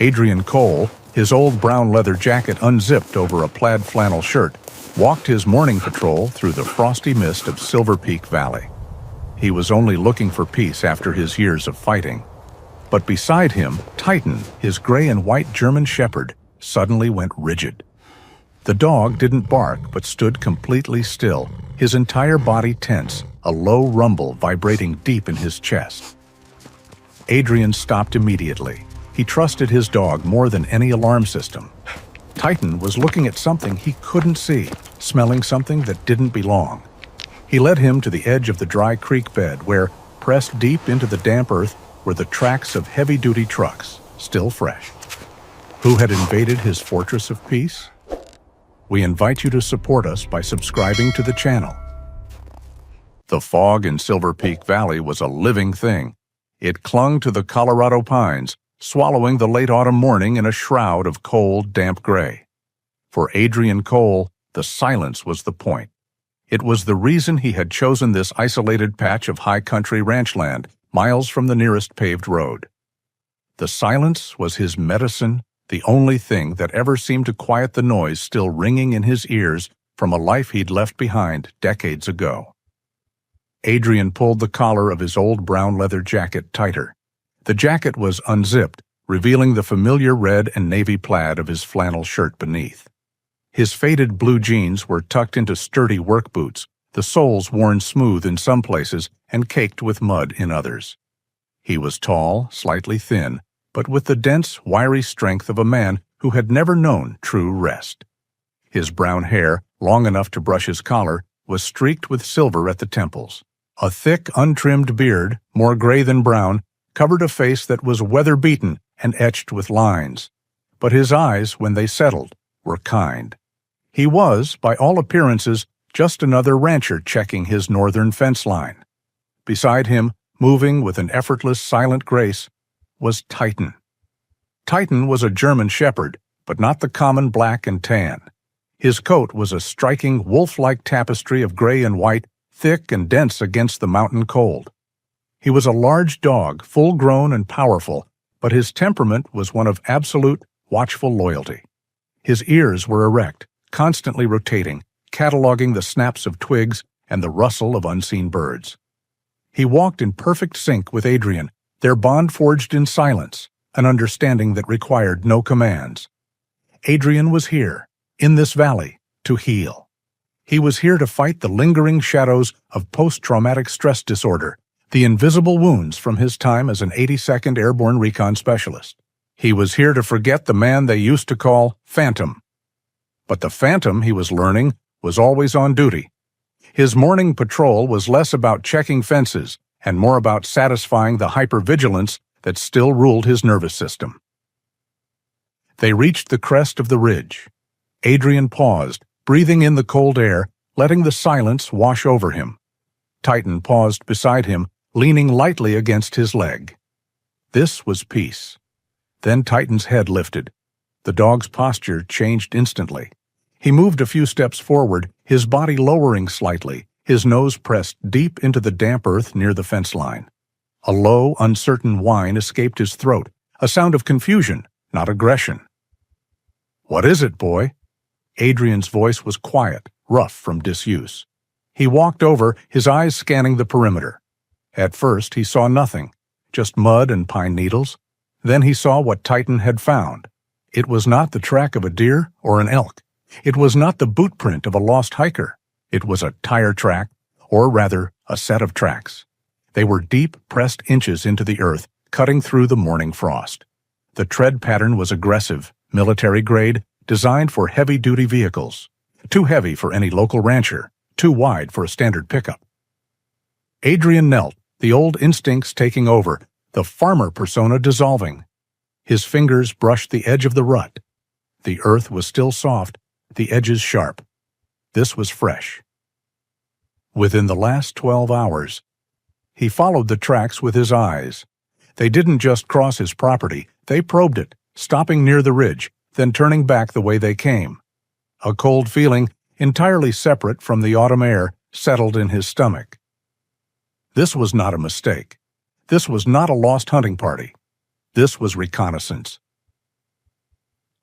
Adrian Cole, his old brown leather jacket unzipped over a plaid flannel shirt, walked his morning patrol through the frosty mist of Silver Peak Valley. He was only looking for peace after his years of fighting. But beside him, Titan, his gray and white German shepherd, suddenly went rigid. The dog didn't bark but stood completely still, his entire body tense, a low rumble vibrating deep in his chest. Adrian stopped immediately. He trusted his dog more than any alarm system. Titan was looking at something he couldn't see, smelling something that didn't belong. He led him to the edge of the dry creek bed where, pressed deep into the damp earth, were the tracks of heavy-duty trucks, still fresh. Who had invaded his fortress of peace? We invite you to support us by subscribing to the channel. The fog in Silver Peak Valley was a living thing. It clung to the Colorado pines, swallowing the late autumn morning in a shroud of cold, damp gray. For Adrian Cole, the silence was the point. It was the reason he had chosen this isolated patch of high country ranch land, miles from the nearest paved road. The silence was his medicine, the only thing that ever seemed to quiet the noise still ringing in his ears from a life he'd left behind decades ago. Adrian pulled the collar of his old brown leather jacket tighter. The jacket was unzipped, revealing the familiar red and navy plaid of his flannel shirt beneath. His faded blue jeans were tucked into sturdy work boots, the soles worn smooth in some places and caked with mud in others. He was tall, slightly thin, but with the dense, wiry strength of a man who had never known true rest. His brown hair, long enough to brush his collar, was streaked with silver at the temples. A thick, untrimmed beard, more gray than brown, covered a face that was weather-beaten and etched with lines. But his eyes, when they settled, were kind. He was, by all appearances, just another rancher checking his northern fence line. Beside him, moving with an effortless, silent grace, was Titan. Titan was a German shepherd, but not the common black and tan. His coat was a striking, wolf-like tapestry of gray and white, thick and dense against the mountain cold. He was a large dog, full-grown and powerful, but his temperament was one of absolute, watchful loyalty. His ears were erect, constantly rotating, cataloging the snaps of twigs and the rustle of unseen birds. He walked in perfect sync with Adrian, their bond forged in silence, an understanding that required no commands. Adrian was here, in this valley, to heal. He was here to fight the lingering shadows of post-traumatic stress disorder, the invisible wounds from his time as an 82nd Airborne Recon Specialist. He was here to forget the man they used to call Phantom. But the Phantom, he was learning, was always on duty. His morning patrol was less about checking fences and more about satisfying the hypervigilance that still ruled his nervous system. They reached the crest of the ridge. Adrian paused, breathing in the cold air, letting the silence wash over him. Titan paused beside him, leaning lightly against his leg. This was peace. Then Titan's head lifted. The dog's posture changed instantly. He moved a few steps forward, his body lowering slightly, his nose pressed deep into the damp earth near the fence line. A low, uncertain whine escaped his throat, a sound of confusion, not aggression. "What is it, boy?" Adrian's voice was quiet, rough from disuse. He walked over, his eyes scanning the perimeter. At first, he saw nothing, just mud and pine needles. Then he saw what Titan had found. It was not the track of a deer or an elk. It was not the boot print of a lost hiker. It was a tire track, or rather, a set of tracks. They were deep, pressed inches into the earth, cutting through the morning frost. The tread pattern was aggressive, military grade, designed for heavy-duty vehicles. Too heavy for any local rancher, too wide for a standard pickup. Adrian knelt, the old instincts taking over, the farmer persona dissolving. His fingers brushed the edge of the rut. The earth was still soft, the edges sharp. This was fresh. Within the last 12 hours, he followed the tracks with his eyes. They didn't just cross his property, they probed it, stopping near the ridge, then turning back the way they came. A cold feeling, entirely separate from the autumn air, settled in his stomach. This was not a mistake. This was not a lost hunting party. This was reconnaissance.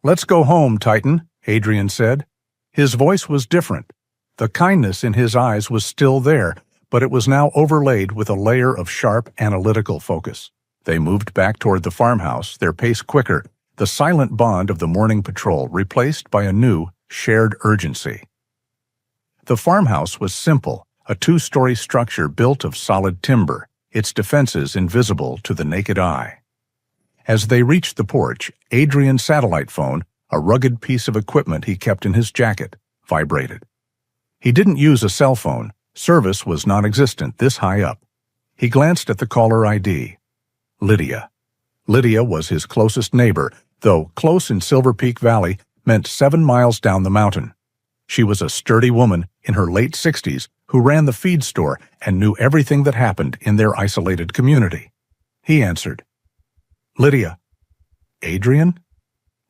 "Let's go home, Titan," Adrian said. His voice was different. The kindness in his eyes was still there, but it was now overlaid with a layer of sharp, analytical focus. They moved back toward the farmhouse, their pace quicker, the silent bond of the morning patrol replaced by a new, shared urgency. The farmhouse was simple, a two-story structure built of solid timber, its defenses invisible to the naked eye. As they reached the porch, Adrian's satellite phone, a rugged piece of equipment he kept in his jacket, vibrated. He didn't use a cell phone. Service was non-existent this high up. He glanced at the caller ID. Lydia. Lydia was his closest neighbor, though close in Silver Peak Valley meant 7 miles down the mountain. She was a sturdy woman in her late 60s who ran the feed store and knew everything that happened in their isolated community. He answered. "Lydia." "Adrian?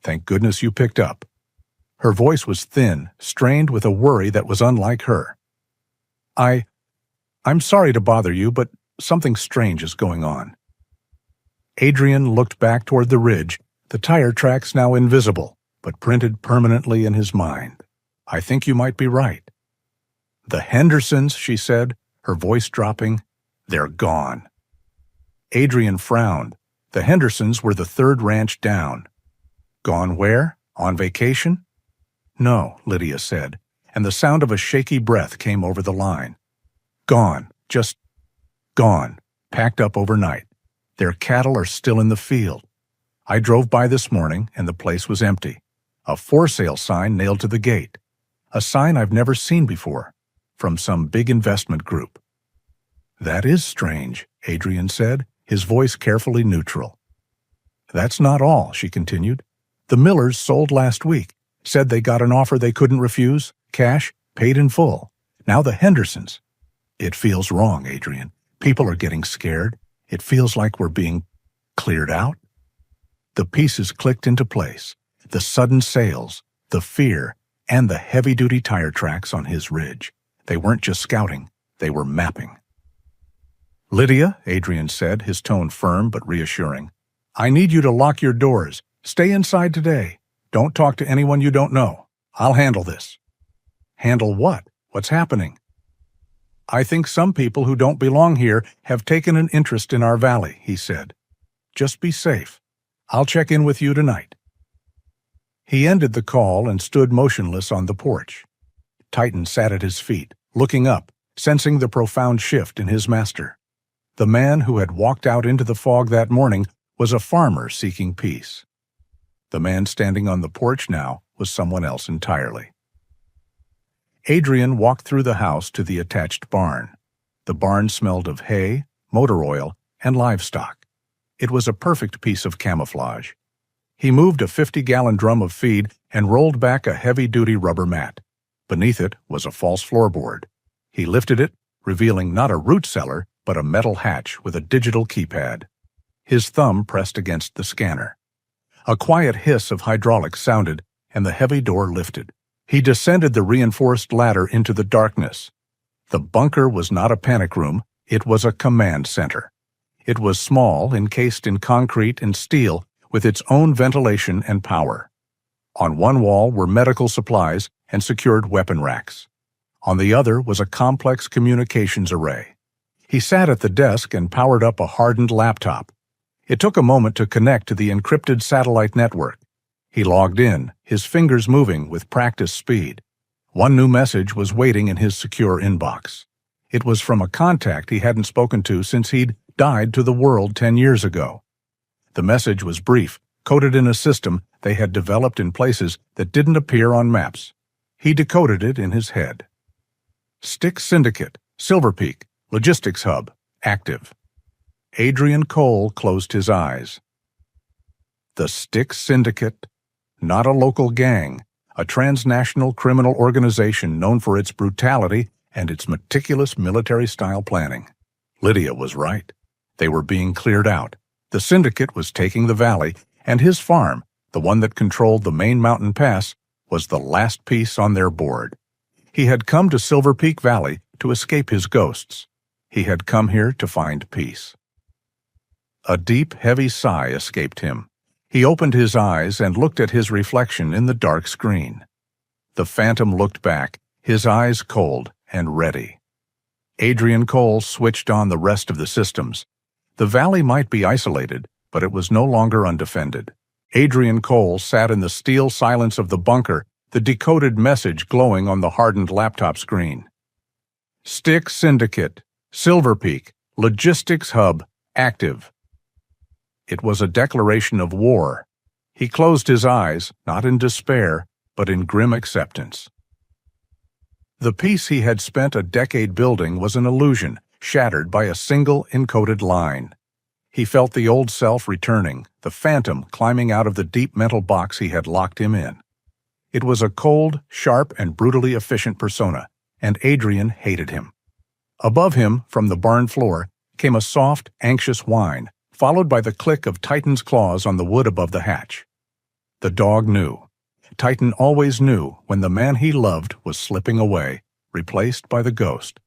Thank goodness you picked up." Her voice was thin, strained with a worry that was unlike her. I'm sorry to bother you, but something strange is going on." Adrian looked back toward the ridge, the tire tracks now invisible, but printed permanently in his mind. "I think you might be right." "The Hendersons," she said, her voice dropping. "They're gone." Adrian frowned. The Hendersons were the third ranch down. "Gone where? On vacation?" "No," Lydia said, and the sound of a shaky breath came over the line. "Gone. Just gone. Packed up overnight. Their cattle are still in the field. I drove by this morning, and the place was empty. A for-sale sign nailed to the gate. A sign I've never seen before, from some big investment group." "That is strange," Adrian said, his voice carefully neutral. "That's not all," she continued. "The Millers sold last week, said they got an offer they couldn't refuse, cash, paid in full. Now the Hendersons. It feels wrong, Adrian. People are getting scared. It feels like we're being cleared out." The pieces clicked into place. The sudden sales, the fear, and the heavy-duty tire tracks on his ridge. They weren't just scouting, they were mapping. "Lydia," Adrian said, his tone firm but reassuring, "I need you to lock your doors. Stay inside today. Don't talk to anyone you don't know. I'll handle this." "Handle what? What's happening?" "I think some people who don't belong here have taken an interest in our valley," he said. "Just be safe. I'll check in with you tonight." He ended the call and stood motionless on the porch. Titan sat at his feet, looking up, sensing the profound shift in his master. The man who had walked out into the fog that morning was a farmer seeking peace. The man standing on the porch now was someone else entirely. Adrian walked through the house to the attached barn. The barn smelled of hay, motor oil, and livestock. It was a perfect piece of camouflage. He moved a 50-gallon drum of feed and rolled back a heavy-duty rubber mat. Beneath it was a false floorboard. He lifted it, revealing not a root cellar, but a metal hatch with a digital keypad. His thumb pressed against the scanner. A quiet hiss of hydraulics sounded, and the heavy door lifted. He descended the reinforced ladder into the darkness. The bunker was not a panic room, it was a command center. It was small, encased in concrete and steel, with its own ventilation and power. On one wall were medical supplies and secured weapon racks. On the other was a complex communications array. He sat at the desk and powered up a hardened laptop. It took a moment to connect to the encrypted satellite network. He logged in, his fingers moving with practice speed. One new message was waiting in his secure inbox. It was from a contact he hadn't spoken to since he'd died to the world 10 years ago. The message was brief, coded in a system they had developed in places that didn't appear on maps. He decoded it in his head. "Stick Syndicate, Silver Peak, Logistics Hub, active." Adrian Cole closed his eyes. The Stick Syndicate, not a local gang, a transnational criminal organization known for its brutality and its meticulous military-style planning. Lydia was right. They were being cleared out. The Syndicate was taking the valley, and his farm, the one that controlled the main mountain pass, was the last piece on their board. He had come to Silver Peak Valley to escape his ghosts. He had come here to find peace. A deep, heavy sigh escaped him. He opened his eyes and looked at his reflection in the dark screen. The phantom looked back, his eyes cold and ready. Adrian Cole switched on the rest of the systems. The valley might be isolated, but it was no longer undefended. Adrian Cole sat in the steel silence of the bunker, the decoded message glowing on the hardened laptop screen. Stick Syndicate, Silver Peak, Logistics Hub, active. It was a declaration of war. He closed his eyes, not in despair, but in grim acceptance. The peace he had spent a decade building was an illusion, shattered by a single encoded line. He felt the old self returning, the phantom climbing out of the deep mental box he had locked him in. It was a cold, sharp, and brutally efficient persona, and Adrian hated him. Above him, from the barn floor, came a soft, anxious whine, followed by the click of Titan's claws on the wood above the hatch. The dog knew. Titan always knew when the man he loved was slipping away, replaced by the ghost.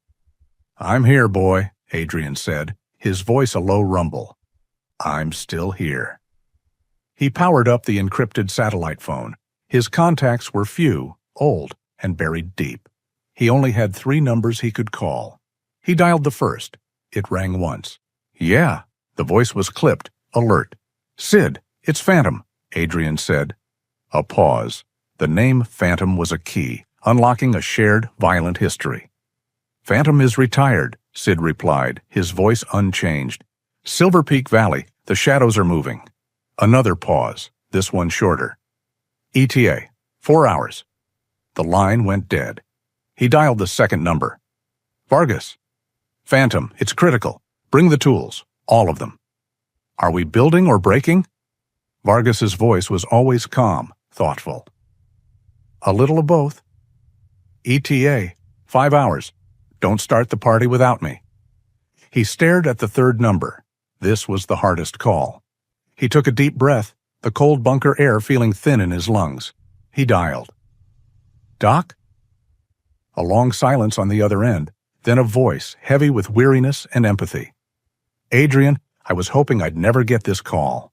"I'm here, boy," Adrian said, his voice a low rumble. "I'm still here." He powered up the encrypted satellite phone. His contacts were few, old, and buried deep. He only had 3 numbers he could call. He dialed the first. It rang once. "Yeah." The voice was clipped, alert. "Sid, it's Phantom," Adrian said. A pause. The name Phantom was a key, unlocking a shared, violent history. "Phantom is retired," Sid replied, his voice unchanged. "Silver Peak Valley, the shadows are moving." Another pause, this one shorter. "ETA, 4 hours." The line went dead. He dialed the second number. "Vargas." "Phantom, it's critical. Bring the tools, all of them." "Are we building or breaking?" Vargas's voice was always calm, thoughtful. "A little of both." "ETA, 5 hours. Don't start the party without me." He stared at the third number. This was the hardest call. He took a deep breath, the cold bunker air feeling thin in his lungs. He dialed. "Doc?" A long silence on the other end, then a voice heavy with weariness and empathy. "Adrian, I was hoping I'd never get this call."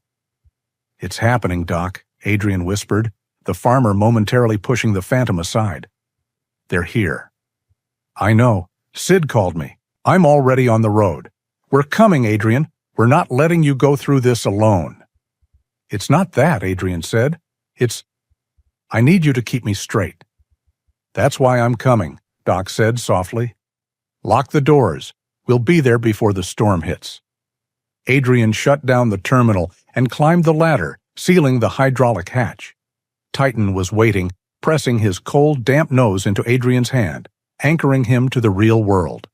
"It's happening, Doc," Adrian whispered, the farmer momentarily pushing the phantom aside. "They're here." "I know. Sid called me. I'm already on the road. We're coming, Adrian. We're not letting you go through this alone." "It's not that," Adrian said. I need you to keep me straight." "That's why I'm coming," Doc said softly. "Lock the doors. We'll be there before the storm hits." Adrian shut down the terminal and climbed the ladder, sealing the hydraulic hatch. Titan was waiting, pressing his cold, damp nose into Adrian's hand, anchoring him to the real world.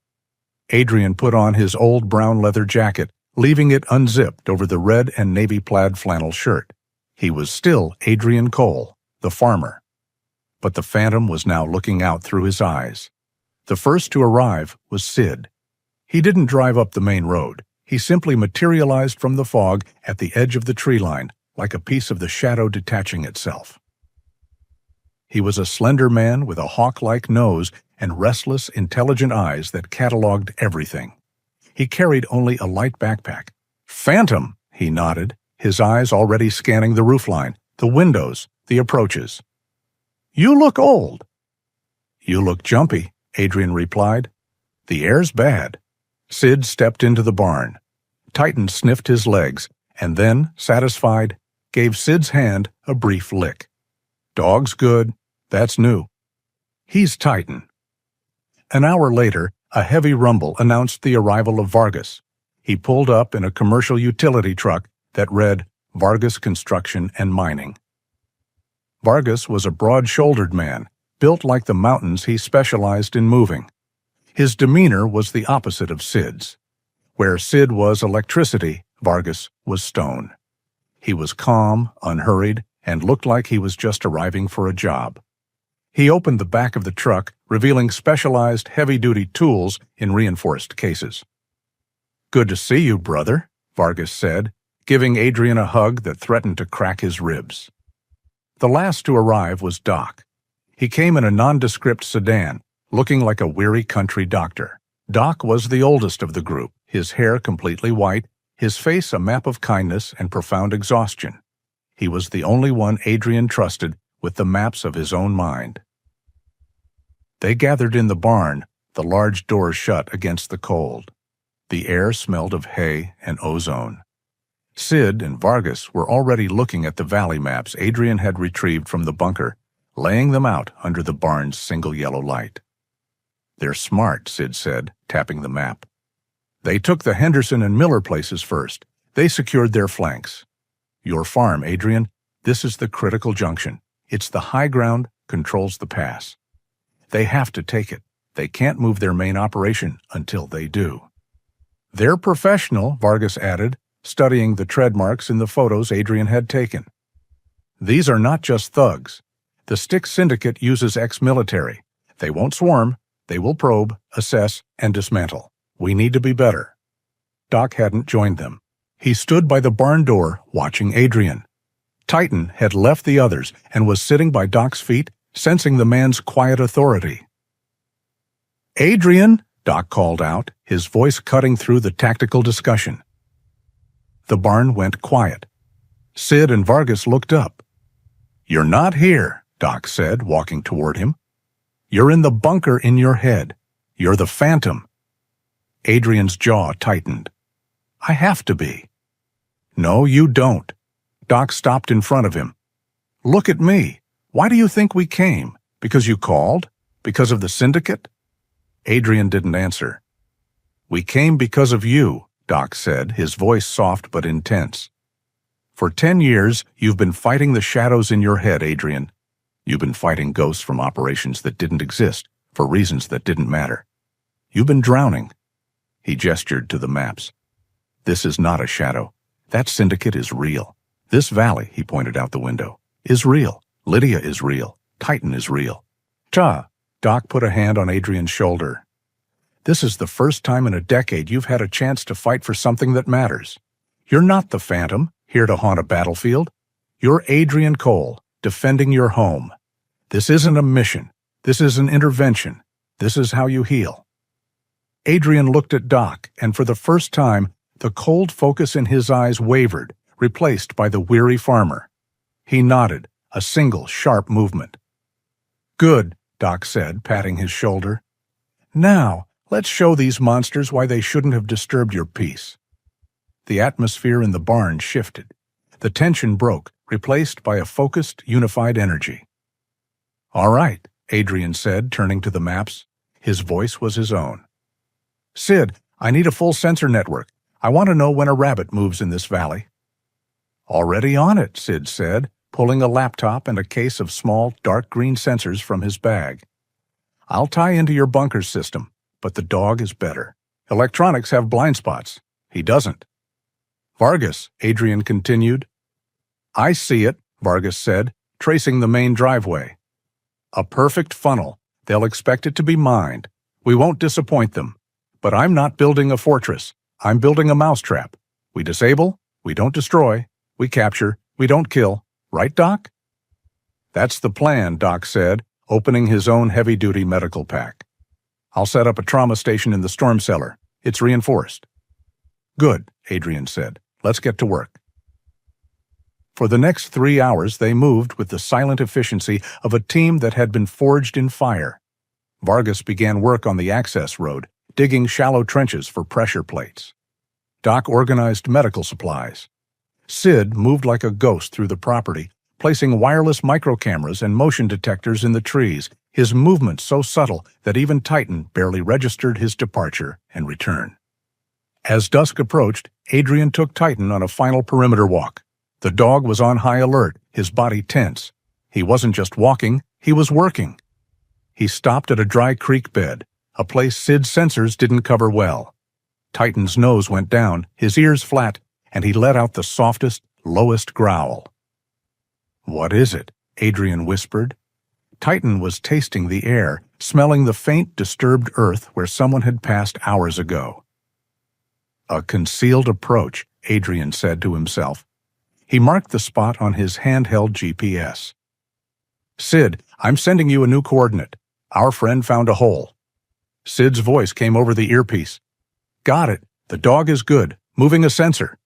Adrian put on his old brown leather jacket, leaving it unzipped over the red and navy plaid flannel shirt. He was still Adrian Cole, the farmer. But the phantom was now looking out through his eyes. The first to arrive was Sid. He didn't drive up the main road. He simply materialized from the fog at the edge of the tree line, like a piece of the shadow detaching itself. He was a slender man with a hawk-like nose and restless, intelligent eyes that cataloged everything. He carried only a light backpack. "Phantom," he nodded, his eyes already scanning the roofline, the windows, the approaches. "You look old." "You look jumpy," Adrian replied. "The air's bad." Sid stepped into the barn. Titan sniffed his legs, and then, satisfied, gave Sid's hand a brief lick. "Dog's good. That's new." "He's Titan." An hour later, a heavy rumble announced the arrival of Vargas. He pulled up in a commercial utility truck that read Vargas Construction and Mining. Vargas was a broad-shouldered man, built like the mountains he specialized in moving. His demeanor was the opposite of Sid's. Where Sid was electricity, Vargas was stone. He was calm, unhurried, and looked like he was just arriving for a job. He opened the back of the truck, revealing specialized heavy-duty tools in reinforced cases. "Good to see you, brother," Vargas said, giving Adrian a hug that threatened to crack his ribs. The last to arrive was Doc. He came in a nondescript sedan, looking like a weary country doctor. Doc was the oldest of the group, his hair completely white, his face a map of kindness and profound exhaustion. He was the only one Adrian trusted with the maps of his own mind. They gathered in the barn, the large doors shut against the cold. The air smelled of hay and ozone. Sid and Vargas were already looking at the valley maps Adrian had retrieved from the bunker, laying them out under the barn's single yellow light. "They're smart," Sid said, tapping the map. "They took the Henderson and Miller places first. They secured their flanks. Your farm, Adrian, this is the critical junction. It's the high ground, controls the pass. They have to take it. They can't move their main operation until they do." "They're professional," Vargas added, studying the tread marks in the photos Adrian had taken. "These are not just thugs. The Stick Syndicate uses ex-military. They won't swarm. They will probe, assess, and dismantle. We need to be better." Doc hadn't joined them. He stood by the barn door, watching Adrian. Titan had left the others and was sitting by Doc's feet, sensing the man's quiet authority. "Adrian!" Doc called out, his voice cutting through the tactical discussion. The barn went quiet. Sid and Vargas looked up. "You're not here," Doc said, walking toward him. "You're in the bunker in your head. You're the Phantom." Adrian's jaw tightened. "I have to be." "No, you don't." Doc stopped in front of him. "Look at me. Why do you think we came? Because you called? Because of the Syndicate?" Adrian didn't answer. "We came because of you," Doc said, his voice soft but intense. "For 10 years, you've been fighting the shadows in your head, Adrian. You've been fighting ghosts from operations that didn't exist, for reasons that didn't matter. You've been drowning." He gestured to the maps. "This is not a shadow. That Syndicate is real. This valley," he pointed out the window, "is real. Lydia is real. Titan is real." "Ta!" Doc put a hand on Adrian's shoulder. "This is the first time in a decade you've had a chance to fight for something that matters. You're not the Phantom, here to haunt a battlefield. You're Adrian Cole, defending your home. This isn't a mission. This is an intervention. This is how you heal." Adrian looked at Doc, and for the first time, the cold focus in his eyes wavered, replaced by the weary farmer. He nodded, a single, sharp movement. "Good," Doc said, patting his shoulder. "Now, let's show these monsters why they shouldn't have disturbed your peace." The atmosphere in the barn shifted. The tension broke, replaced by a focused, unified energy. "All right," Adrian said, turning to the maps. His voice was his own. "Sid, I need a full sensor network. I want to know when a rabbit moves in this valley." "Already on it," Sid said, pulling a laptop and a case of small, dark green sensors from his bag. "I'll tie into your bunker system, but the dog is better. Electronics have blind spots. He doesn't." "Vargas," Adrian continued. "I see it," Vargas said, tracing the main driveway. "A perfect funnel. They'll expect it to be mined. We won't disappoint them. But I'm not building a fortress. I'm building a mousetrap. We disable, we don't destroy, we capture, we don't kill. Right, Doc?" "That's the plan," Doc said, opening his own heavy-duty medical pack. "I'll set up a trauma station in the storm cellar. It's reinforced." "Good," Adrian said. "Let's get to work." For the next 3 hours, they moved with the silent efficiency of a team that had been forged in fire. Vargas began work on the access road, digging shallow trenches for pressure plates. Doc organized medical supplies. Sid moved like a ghost through the property, placing wireless microcameras and motion detectors in the trees, his movement so subtle that even Titan barely registered his departure and return. As dusk approached, Adrian took Titan on a final perimeter walk. The dog was on high alert, his body tense. He wasn't just walking, he was working. He stopped at a dry creek bed, a place Sid's sensors didn't cover well. Titan's nose went down, his ears flat, and he let out the softest, lowest growl. "What is it?" Adrian whispered. Titan was tasting the air, smelling the faint, disturbed earth where someone had passed hours ago. "A concealed approach," Adrian said to himself. He marked the spot on his handheld GPS. "Sid, I'm sending you a new coordinate. Our friend found a hole." Sid's voice came over the earpiece. "Got it. The dog is good. Moving a sensor."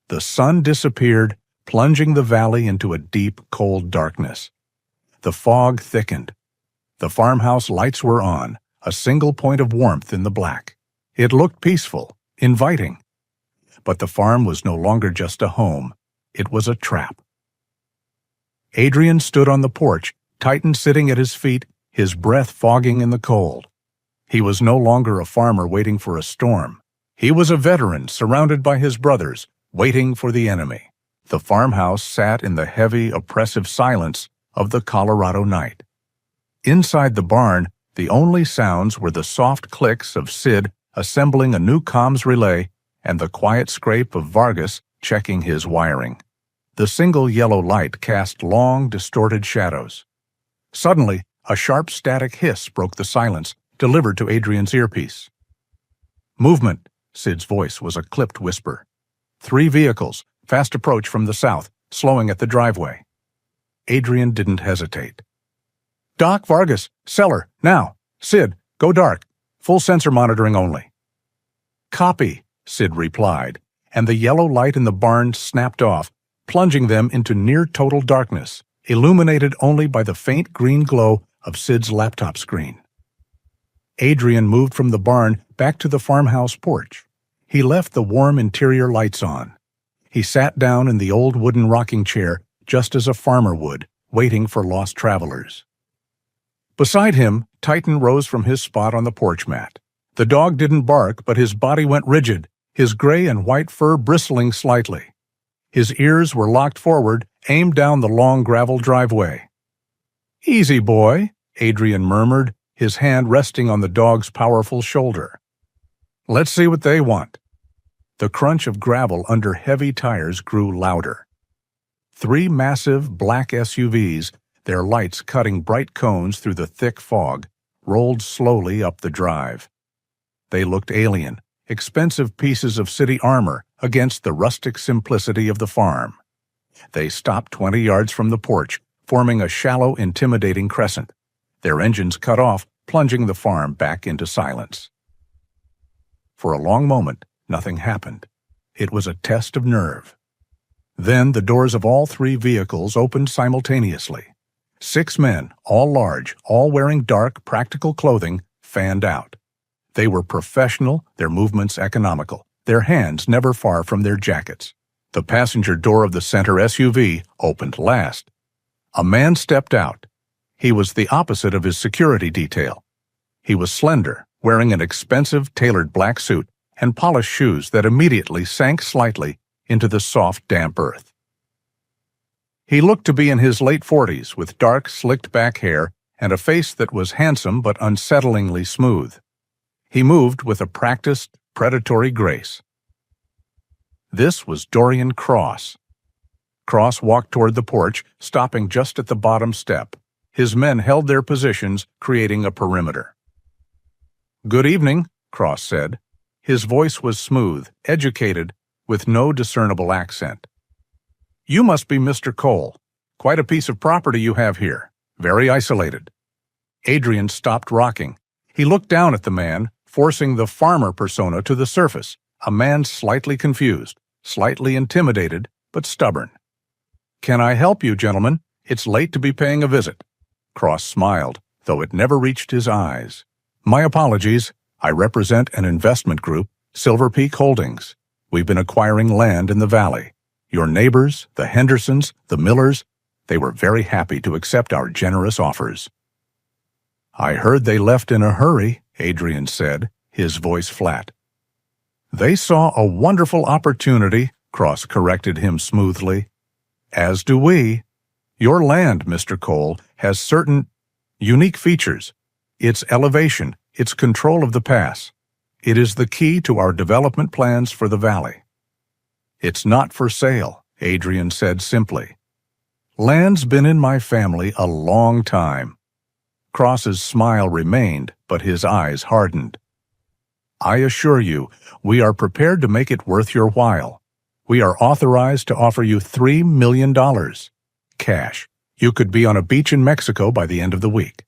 The sun disappeared, plunging the valley into a deep, cold darkness. The fog thickened. The farmhouse lights were on, a single point of warmth in the black. It looked peaceful, inviting. But the farm was no longer just a home. It was a trap. Adrian stood on the porch, Titan sitting at his feet, his breath fogging in the cold. He was no longer a farmer waiting for a storm. He was a veteran surrounded by his brothers, waiting for the enemy. The farmhouse sat in the heavy, oppressive silence of the Colorado night. Inside the barn, the only sounds were the soft clicks of Sid assembling a new comms relay and the quiet scrape of Vargas checking his wiring. The single yellow light cast long, distorted shadows. Suddenly, a sharp static hiss broke the silence, delivered to Adrian's earpiece. "Movement," Sid's voice was a clipped whisper. "3 vehicles, fast approach from the south, slowing at the driveway." Adrian didn't hesitate. "Doc, Vargas, cellar, now. Sid, go dark. Full sensor monitoring only." "Copy," Sid replied, and the yellow light in the barn snapped off, plunging them into near-total darkness, illuminated only by the faint green glow of Sid's laptop screen. Adrian moved from the barn back to the farmhouse porch. He left the warm interior lights on. He sat down in the old wooden rocking chair just as a farmer would, waiting for lost travelers. Beside him, Titan rose from his spot on the porch mat. The dog didn't bark, but his body went rigid, his gray and white fur bristling slightly. His ears were locked forward, aimed down the long gravel driveway. "Easy, boy," Adrian murmured, his hand resting on the dog's powerful shoulder. "Let's see what they want." The crunch of gravel under heavy tires grew louder. 3 massive black SUVs, their lights cutting bright cones through the thick fog, rolled slowly up the drive. They looked alien, expensive pieces of city armor against the rustic simplicity of the farm. They stopped 20 yards from the porch, forming a shallow, intimidating crescent. Their engines cut off, plunging the farm back into silence. For a long moment, nothing happened. It was a test of nerve. Then the doors of all 3 vehicles opened simultaneously. 6 men, all large, all wearing dark, practical clothing, fanned out. They were professional, their movements economical, their hands never far from their jackets. The passenger door of the center SUV opened last. A man stepped out. He was the opposite of his security detail. He was slender, wearing an expensive, tailored black suit and polished shoes that immediately sank slightly into the soft, damp earth. He looked to be in his late 40s, with dark, slicked-back hair and a face that was handsome but unsettlingly smooth. He moved with a practiced, predatory grace. This was Dorian Cross. Cross walked toward the porch, stopping just at the bottom step. His men held their positions, creating a perimeter. "Good evening," Cross said. His voice was smooth, educated, with no discernible accent. "You must be Mr. Cole. Quite a piece of property you have here. Very isolated." Adrian stopped rocking. He looked down at the man, forcing the farmer persona to the surface, a man slightly confused, slightly intimidated, but stubborn. "Can I help you, gentlemen? It's late to be paying a visit." Cross smiled, though it never reached his eyes. "My apologies. I represent an investment group, Silver Peak Holdings. We've been acquiring land in the valley. Your neighbors, the Hendersons, the Millers, they were very happy to accept our generous offers." "I heard they left in a hurry," Adrian said, his voice flat. "They saw a wonderful opportunity," Cross corrected him smoothly. "As do we. Your land, Mr. Cole, has certain unique features. Its elevation, its control of the pass. It is the key to our development plans for the valley." "It's not for sale," Adrian said simply. "Land's been in my family a long time." Cross's smile remained, but his eyes hardened. "I assure you, we are prepared to make it worth your while. We are authorized to offer you $3 million. Cash. You could be on a beach in Mexico by the end of the week."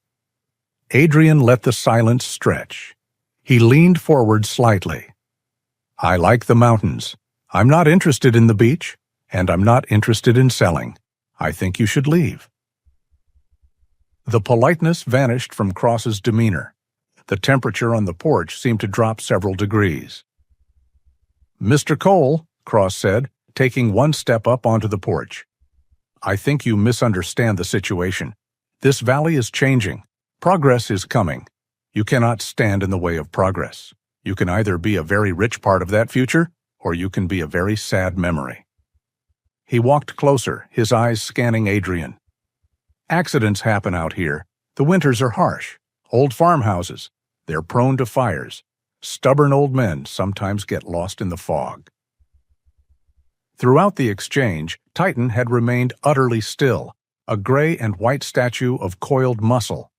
Adrian let the silence stretch. He leaned forward slightly. "I like the mountains. I'm not interested in the beach, and I'm not interested in selling. I think you should leave." The politeness vanished from Cross's demeanor. The temperature on the porch seemed to drop several degrees. "Mr. Cole," Cross said, taking one step up onto the porch, "I think you misunderstand the situation. This valley is changing. Progress is coming. You cannot stand in the way of progress. You can either be a very rich part of that future, or you can be a very sad memory." He walked closer, his eyes scanning Adrian. "Accidents happen out here. The winters are harsh. Old farmhouses. They're prone to fires. Stubborn old men sometimes get lost in the fog." Throughout the exchange, Titan had remained utterly still, a gray and white statue of coiled muscle.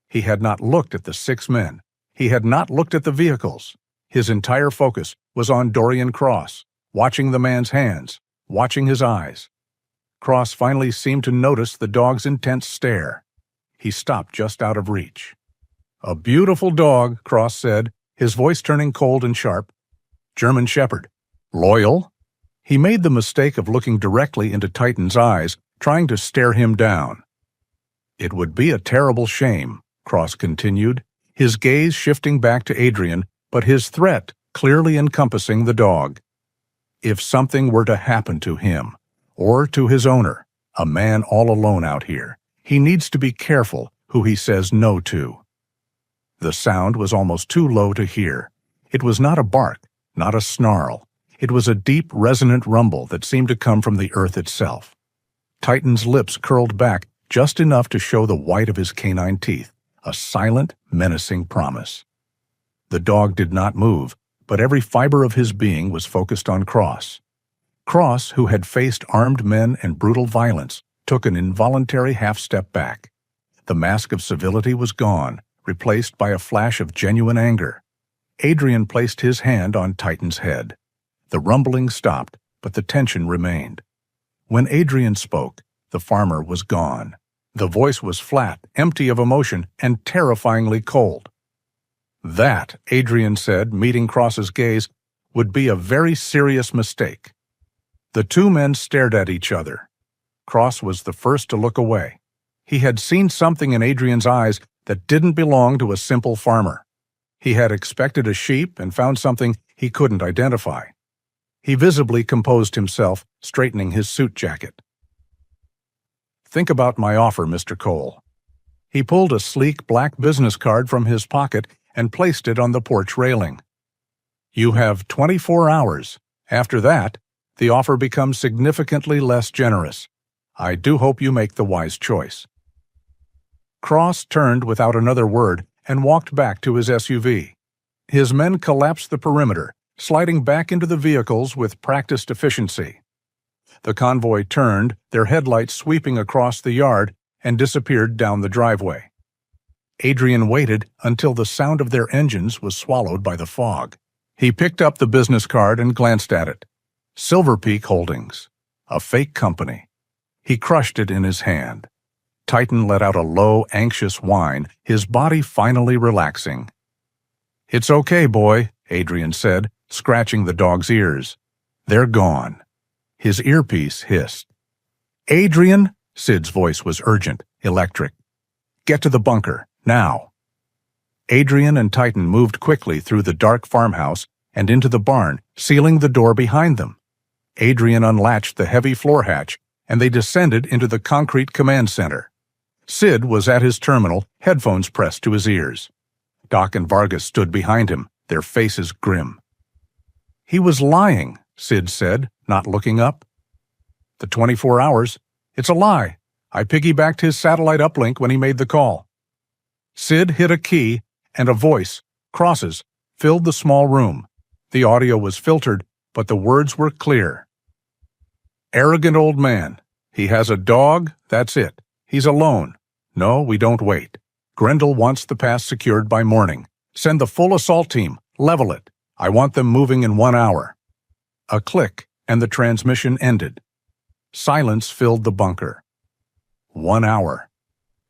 He had not looked at the 6 men. He had not looked at the vehicles. His entire focus was on Dorian Cross, watching the man's hands, watching his eyes. Cross finally seemed to notice the dog's intense stare. He stopped just out of reach. "A beautiful dog," Cross said, his voice turning cold and sharp. "German Shepherd. Loyal?" He made the mistake of looking directly into Titan's eyes, trying to stare him down. "It would be a terrible shame," Cross continued, his gaze shifting back to Adrian, but his threat clearly encompassing the dog. "If something were to happen to him, or to his owner, a man all alone out here, he needs to be careful who he says no to." The sound was almost too low to hear. It was not a bark, not a snarl. It was a deep, resonant rumble that seemed to come from the earth itself. Titan's lips curled back just enough to show the white of his canine teeth, a silent, menacing promise. The dog did not move, but every fiber of his being was focused on Cross. Cross, who had faced armed men and brutal violence, took an involuntary half-step back. The mask of civility was gone, replaced by a flash of genuine anger. Adrian placed his hand on Titan's head. The rumbling stopped, but the tension remained. When Adrian spoke, the farmer was gone. The voice was flat, empty of emotion, and terrifyingly cold. "That," Adrian said, meeting Cross's gaze, "would be a very serious mistake." The 2 men stared at each other. Cross was the first to look away. He had seen something in Adrian's eyes that didn't belong to a simple farmer. He had expected a sheep and found something he couldn't identify. He visibly composed himself, straightening his suit jacket. "Think about my offer, Mr. Cole." He pulled a sleek black business card from his pocket and placed it on the porch railing. "You have 24 hours. After that, the offer becomes significantly less generous. I do hope you make the wise choice." Cross turned without another word and walked back to his SUV. His men collapsed the perimeter, sliding back into the vehicles with practiced efficiency. The convoy turned, their headlights sweeping across the yard, and disappeared down the driveway. Adrian waited until the sound of their engines was swallowed by the fog. He picked up the business card and glanced at it. Silver Peak Holdings, a fake company. He crushed it in his hand. Titan let out a low, anxious whine, his body finally relaxing. "It's okay, boy," Adrian said, scratching the dog's ears. "They're gone." His earpiece hissed. "Adrian," Sid's voice was urgent, electric. "Get to the bunker, now." Adrian and Titan moved quickly through the dark farmhouse and into the barn, sealing the door behind them. Adrian unlatched the heavy floor hatch, and they descended into the concrete command center. Sid was at his terminal, headphones pressed to his ears. Doc and Vargas stood behind him, their faces grim. "He was lying," Sid said, not looking up. "The 24 hours? It's a lie. I piggybacked his satellite uplink when he made the call." Sid hit a key, and a voice, Cross's, filled the small room. The audio was filtered, but the words were clear. "Arrogant old man. He has a dog, that's it. He's alone. No, we don't wait. Grendel wants the pass secured by morning. Send the full assault team. Level it. I want them moving in 1 hour." A click, and the transmission ended. Silence filled the bunker. 1 hour.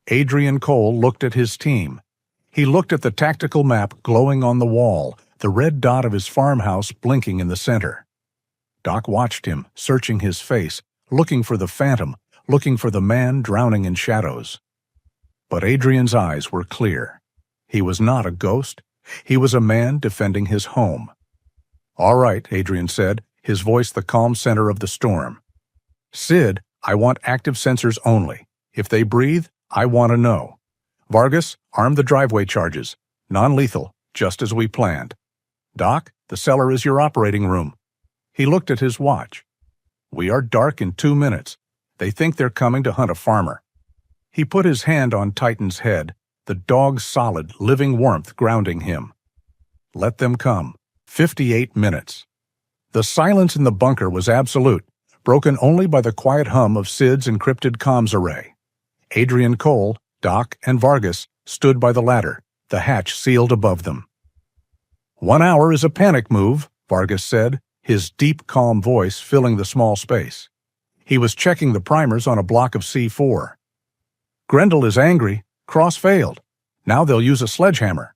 Adrian Cole looked at his team. He looked at the tactical map glowing on the wall, the red dot of his farmhouse blinking in the center. Doc watched him, searching his face, looking for the phantom, looking for the man drowning in shadows. But Adrian's eyes were clear. He was not a ghost. He was a man defending his home. "All right," Adrian said, his voice the calm center of the storm. "Sid, I want active sensors only. If they breathe, I want to know. Vargas, arm the driveway charges. Non-lethal, just as we planned. Doc, the cellar is your operating room." He looked at his watch. "We are dark in 2 minutes. They think they're coming to hunt a farmer." He put his hand on Titan's head, the dog's solid, living warmth grounding him. "Let them come. 58 minutes." The silence in the bunker was absolute, broken only by the quiet hum of Sid's encrypted comms array. Adrian Cole, Doc, and Vargas stood by the ladder, the hatch sealed above them. "1 hour is a panic move," Vargas said, his deep, calm voice filling the small space. He was checking the primers on a block of C4. "Grendel is angry. Cross failed. Now they'll use a sledgehammer."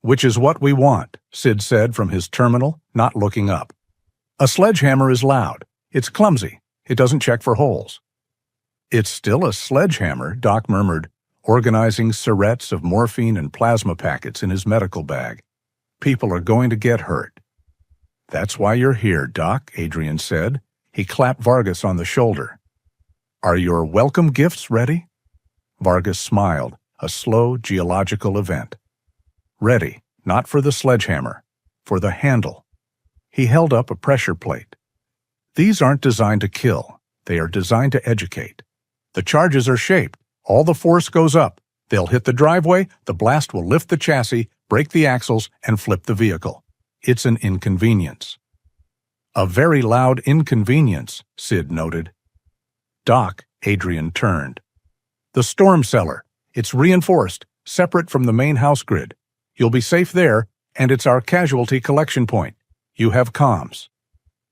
"Which is what we want," Sid said from his terminal, not looking up. "A sledgehammer is loud. It's clumsy. It doesn't check for holes." "It's still a sledgehammer," Doc murmured, organizing syrettes of morphine and plasma packets in his medical bag. "People are going to get hurt." "That's why you're here, Doc," Adrian said. He clapped Vargas on the shoulder. "Are your welcome gifts ready?" Vargas smiled, a slow geological event. "Ready, not for the sledgehammer, for the handle." He held up a pressure plate. "These aren't designed to kill. They are designed to educate. The charges are shaped. All the force goes up. They'll hit the driveway, the blast will lift the chassis, break the axles, and flip the vehicle. It's an inconvenience." "A very loud inconvenience," Sid noted. "Doc," Adrian turned. "The storm cellar. It's reinforced, separate from the main house grid. You'll be safe there, and it's our casualty collection point. You have comms."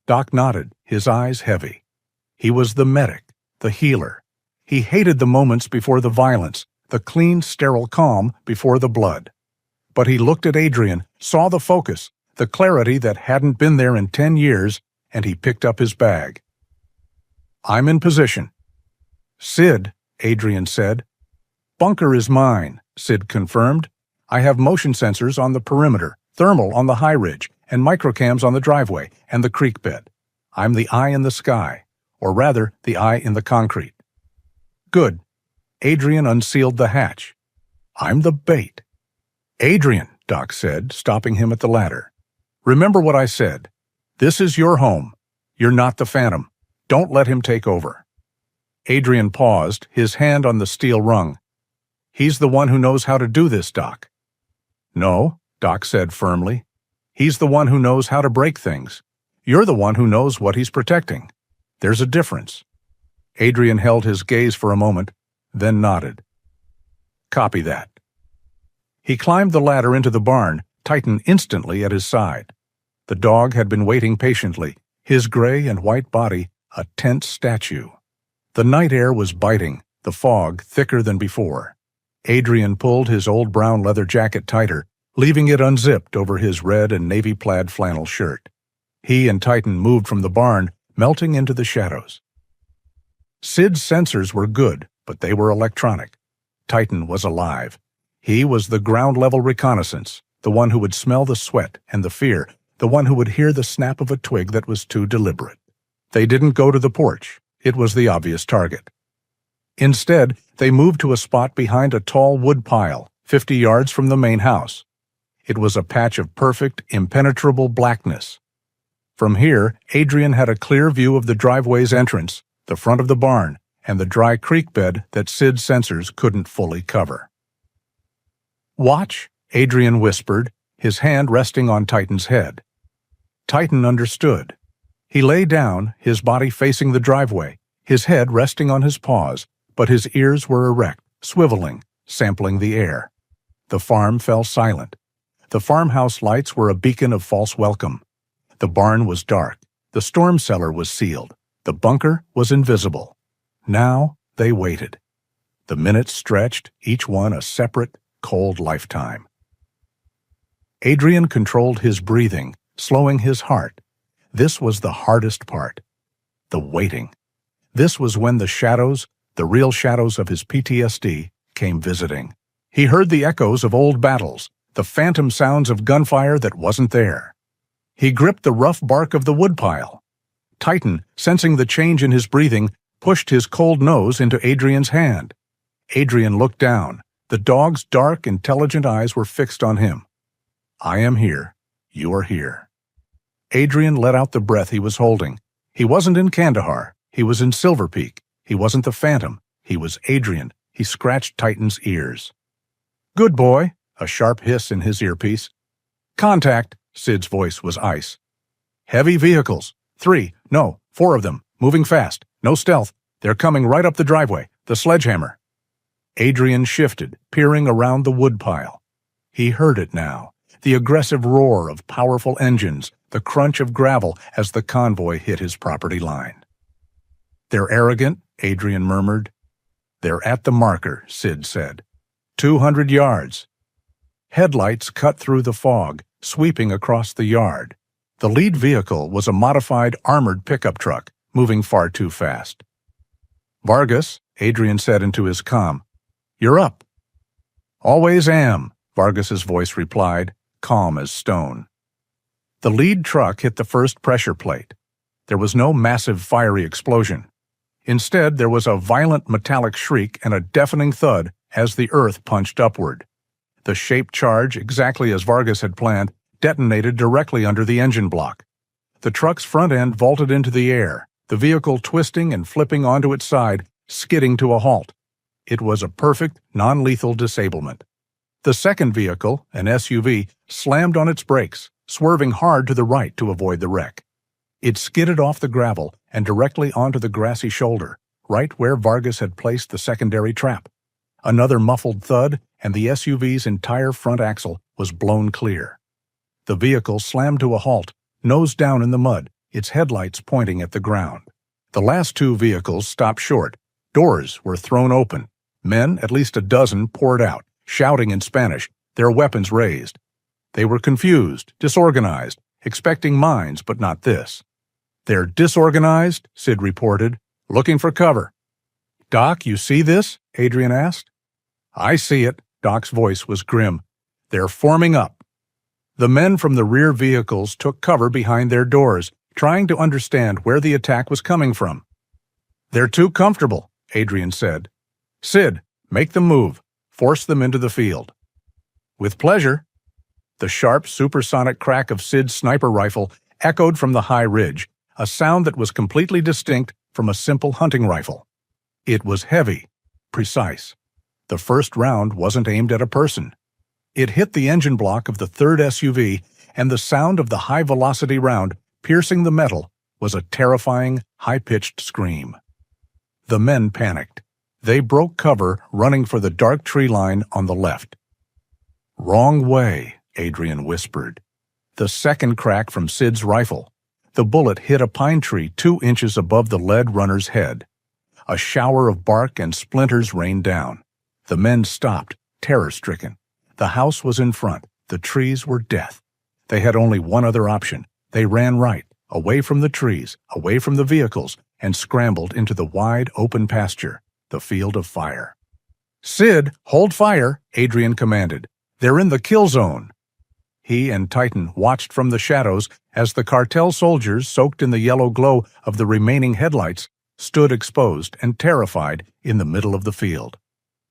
Doc nodded, his eyes heavy. He was the medic, the healer. He hated the moments before the violence, the clean, sterile calm before the blood. But he looked at Adrian, saw the focus, the clarity that hadn't been there in 10 years, and he picked up his bag. "I'm in position." "Sid," Adrian said. "Bunker is mine," Sid confirmed. "I have motion sensors on the perimeter, thermal on the high ridge, and microcams on the driveway and the creek bed. I'm the eye in the sky, or rather, the eye in the concrete." "Good." Adrian unsealed the hatch. "I'm the bait." "Adrian," Doc said, stopping him at the ladder. "Remember what I said. This is your home. You're not the Phantom. Don't let him take over." Adrian paused, his hand on the steel rung. "He's the one who knows how to do this, Doc." "No," Doc said firmly. "He's the one who knows how to break things. You're the one who knows what he's protecting. There's a difference." Adrian held his gaze for a moment, then nodded. "Copy that." He climbed the ladder into the barn, Titan instantly at his side. The dog had been waiting patiently, his gray and white body a tense statue. The night air was biting, the fog thicker than before. Adrian pulled his old brown leather jacket tighter, leaving it unzipped over his red and navy plaid flannel shirt. He and Titan moved from the barn, melting into the shadows. Sid's sensors were good, but they were electronic. Titan was alive. He was the ground-level reconnaissance, the one who would smell the sweat and the fear, the one who would hear the snap of a twig that was too deliberate. They didn't go to the porch. It was the obvious target. Instead, they moved to a spot behind a tall wood pile, 50 yards from the main house. It was a patch of perfect, impenetrable blackness. From here, Adrian had a clear view of the driveway's entrance, the front of the barn, and the dry creek bed that Sid's sensors couldn't fully cover. "Watch," Adrian whispered, his hand resting on Titan's head. Titan understood. He lay down, his body facing the driveway, his head resting on his paws, but his ears were erect, swiveling, sampling the air. The farm fell silent. The farmhouse lights were a beacon of false welcome. The barn was dark. The storm cellar was sealed. The bunker was invisible. Now they waited. The minutes stretched, each one a separate, cold lifetime. Adrian controlled his breathing, slowing his heart. This was the hardest part. The waiting. This was when the shadows, the real shadows of his PTSD, came visiting. He heard the echoes of old battles, the phantom sounds of gunfire that wasn't there. He gripped the rough bark of the woodpile. Titan, sensing the change in his breathing, pushed his cold nose into Adrian's hand. Adrian looked down. The dog's dark, intelligent eyes were fixed on him. "I am here. You are here." Adrian let out the breath he was holding. He wasn't in Kandahar. He was in Silver Peak. He wasn't the Phantom. He was Adrian. He scratched Titan's ears. "Good boy," a sharp hiss in his earpiece. "Contact," Sid's voice was ice. "Heavy vehicles. 3, no, 4 of them, moving fast. No stealth. They're coming right up the driveway. The sledgehammer." Adrian shifted, peering around the woodpile. He heard it now, the aggressive roar of powerful engines, the crunch of gravel as the convoy hit his property line. "They're arrogant," Adrian murmured. "They're at the marker," Sid said. 200 yards. Headlights cut through the fog, sweeping across the yard. The lead vehicle was a modified armored pickup truck, moving far too fast. "Vargas," Adrian said into his comm. "You're up." "Always am," Vargas's voice replied, calm as stone. The lead truck hit the first pressure plate. There was no massive fiery explosion. Instead, there was a violent metallic shriek and a deafening thud as the earth punched upward. The shaped charge, exactly as Vargas had planned, detonated directly under the engine block. The truck's front end vaulted into the air, the vehicle twisting and flipping onto its side, skidding to a halt. It was a perfect, non-lethal disablement. The second vehicle, an SUV, slammed on its brakes, swerving hard to the right to avoid the wreck. It skidded off the gravel and directly onto the grassy shoulder, right where Vargas had placed the secondary trap. Another muffled thud, and the SUV's entire front axle was blown clear. The vehicle slammed to a halt, nose down in the mud, its headlights pointing at the ground. The last 2 vehicles stopped short. Doors were thrown open. Men, at least a dozen, poured out, shouting in Spanish, their weapons raised. They were confused, disorganized, expecting mines, but not this. "They're disorganized," Sid reported, "looking for cover." "Doc, you see this?" Adrian asked. "I see it," Doc's voice was grim. "They're forming up." The men from the rear vehicles took cover behind their doors, trying to understand where the attack was coming from. "They're too comfortable," Adrian said. "Sid, make them move. Force them into the field." "With pleasure." The sharp, supersonic crack of Sid's sniper rifle echoed from the high ridge, a sound that was completely distinct from a simple hunting rifle. It was heavy, precise. The first round wasn't aimed at a person. It hit the engine block of the third SUV, and the sound of the high-velocity round piercing the metal was a terrifying, high-pitched scream. The men panicked. They broke cover, running for the dark tree line on the left. "Wrong way," Adrian whispered. The second crack from Sid's rifle. The bullet hit a pine tree 2 inches above the lead runner's head. A shower of bark and splinters rained down. The men stopped, terror-stricken. The house was in front. The trees were death. They had only one other option. They ran right, away from the trees, away from the vehicles, and scrambled into the wide, open pasture, the field of fire. "Sid, hold fire," Adrian commanded. "They're in the kill zone." He and Titan watched from the shadows as the cartel soldiers, soaked in the yellow glow of the remaining headlights, stood exposed and terrified in the middle of the field.